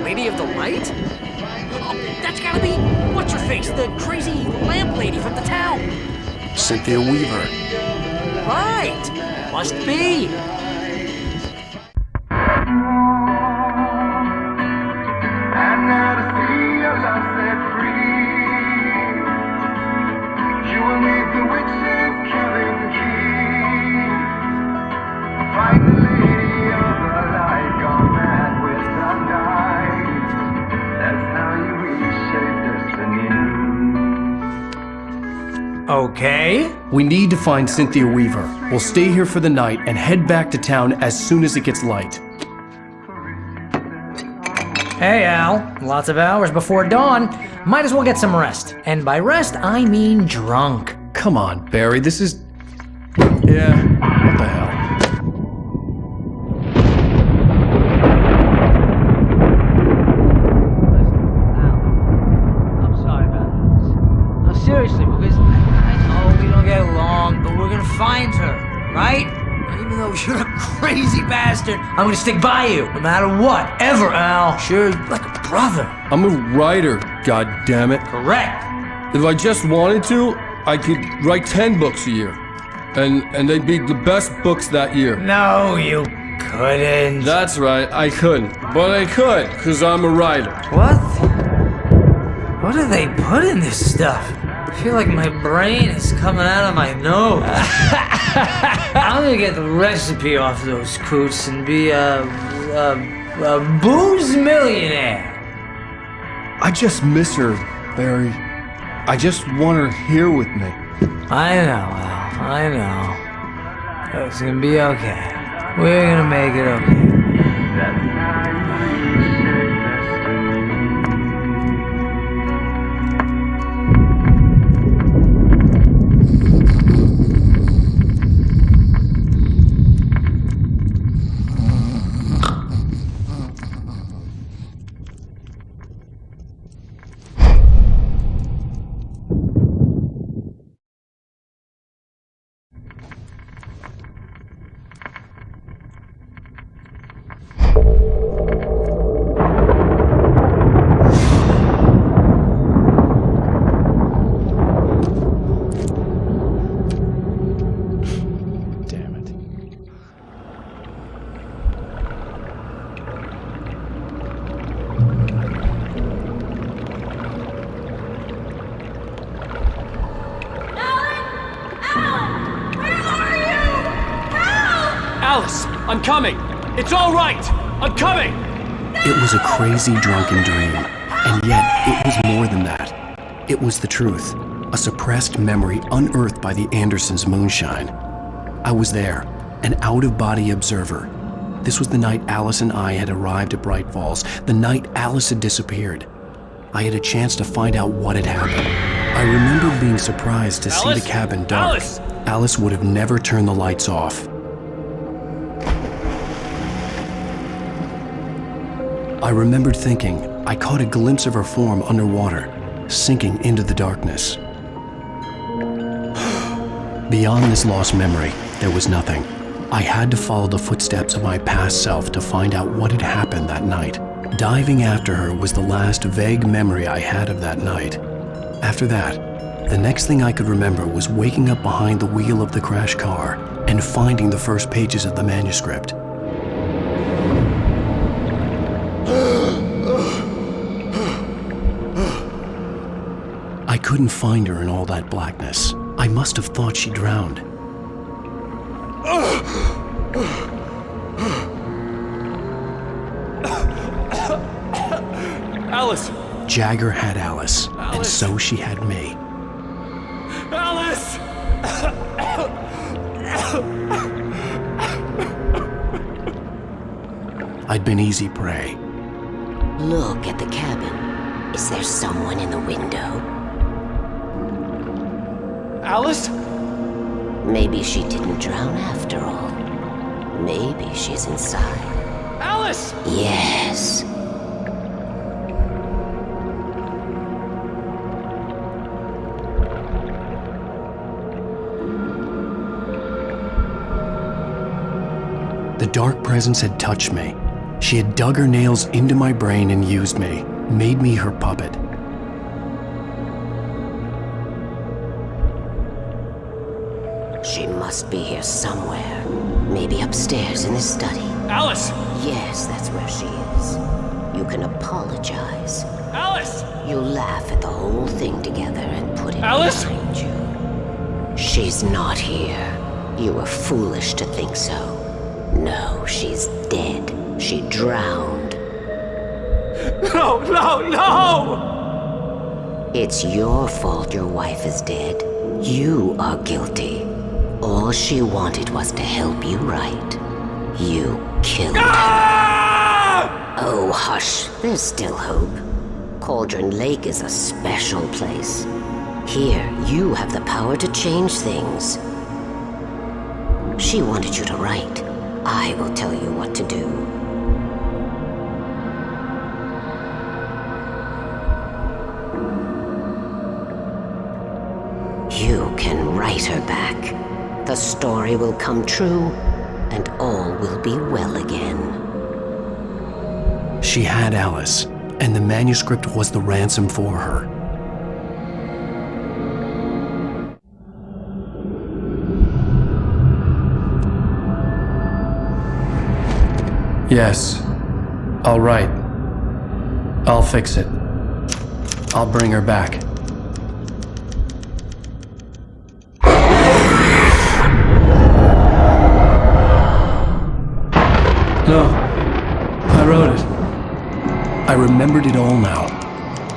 Lady of the Light? Oh, that's gotta be... What's-her-face? The crazy lamp lady from the town. Cynthia Weaver. Right! Must be. Okay. We need to find Cynthia Weaver. We'll stay here for the night and head back to town as soon as it gets light. Hey, Al. Lots of hours before dawn. Might as well get some rest. And by rest, I mean drunk. Come on, Barry, this is... Yeah, what the hell? Seriously, because I know we don't get along, but we're gonna find her, right? Even though you're a crazy bastard, I'm gonna stick by you, no matter what, ever, Al. Sure, like a brother. I'm a writer, goddammit. Correct. If I just wanted to, I could write 10 books a year. And they'd be the best books that year. No, you couldn't. That's right, I couldn't. But I could, because I'm a writer. What? What do they put in this stuff? I feel like my brain is coming out of my nose. I'm gonna get the recipe off those coots and be a booze millionaire. I just miss her, Barry. I just want her here with me. I know, Al. I know. It's gonna be okay. We're gonna make it okay. Alice, I'm coming! It's all right! I'm coming! It was a crazy drunken dream, and yet it was more than that. It was the truth, a suppressed memory unearthed by the Andersons' moonshine. I was there, an out-of-body observer. This was the night Alice and I had arrived at Bright Falls, the night Alice had disappeared. I had a chance to find out what had happened. I remember being surprised to see the cabin dark. Alice would have never turned the lights off. I remembered thinking I caught a glimpse of her form underwater, sinking into the darkness. Beyond this lost memory, there was nothing. I had to follow the footsteps of my past self to find out what had happened that night. Diving after her was the last vague memory I had of that night. After that, the next thing I could remember was waking up behind the wheel of the crashed car and finding the first pages of the manuscript. I couldn't find her in all that blackness. I must have thought she drowned. Alice! Jagger had Alice, and so she had me. Alice! I'd been easy prey. Look at the cabin. Is there someone in the window? Alice? Maybe she didn't drown after all. Maybe she's inside. Alice! Yes. The dark presence had touched me. She had dug her nails into my brain and used me, made me her puppet. She must be here somewhere. Maybe upstairs in the study. Alice! Yes, that's where she is. You can apologize. Alice! You laugh at the whole thing together and put it Alice! behind you. She's not here. You were foolish to think so. No, she's dead. She drowned. No, no, no! It's your fault your wife is dead. You are guilty. All she wanted was to help you right. You killed her. Oh, hush. There's still hope. Cauldron Lake is a special place. Here, you have the power to change things. She wanted you to write. I will tell you what to do. You can write her back. The story will come true, and all will be well again. She had Alice, and the manuscript was the ransom for her. Yes. All right. I'll fix it. I'll bring her back. No. I wrote it. I remembered it all now.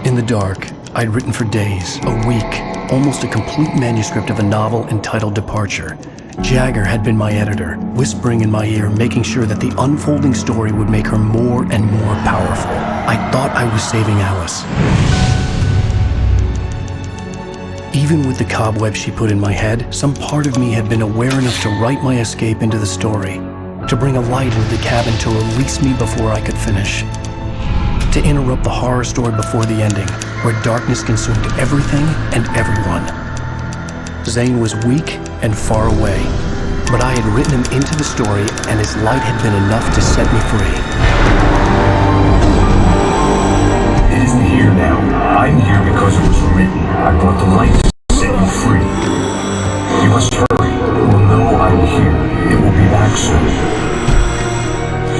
In the dark, I'd written for days, a week, almost a complete manuscript of a novel entitled Departure. Jagger had been my editor, whispering in my ear, making sure that the unfolding story would make her more and more powerful. I thought I was saving Alice. Even with the cobweb she put in my head, some part of me had been aware enough to write my escape into the story, to bring a light into the cabin to release me before I could finish, to interrupt the horror story before the ending, where darkness consumed everything and everyone. Zane was weak and far away, but I had written him into the story, and his light had been enough to set me free. It isn't here now. I'm here because it was written. I brought the light to set you free. You must hurry. We'll know I'm here. It will be back soon.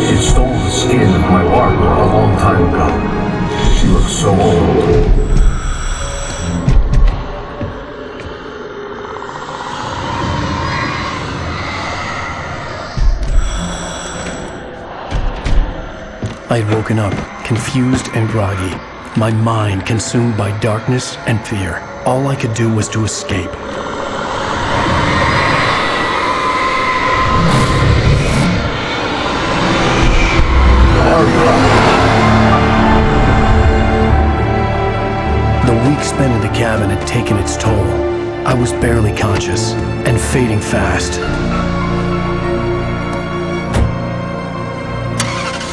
It stole the skin of my art a long time ago. She looks so old. I had woken up, confused and groggy, my mind consumed by darkness and fear. All I could do was to escape. The week spent in the cabin had taken its toll. I was barely conscious, and fading fast.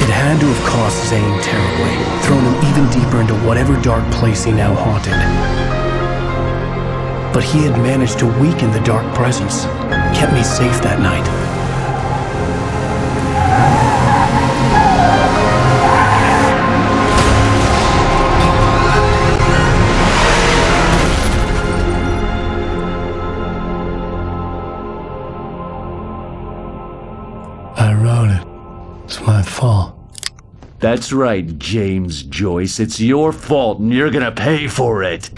It had to have cost Zane terribly, thrown him even deeper into whatever dark place he now haunted. But he had managed to weaken the dark presence, kept me safe that night. I wrote it. It's my fault. That's right, James Joyce. It's your fault, and you're gonna pay for it.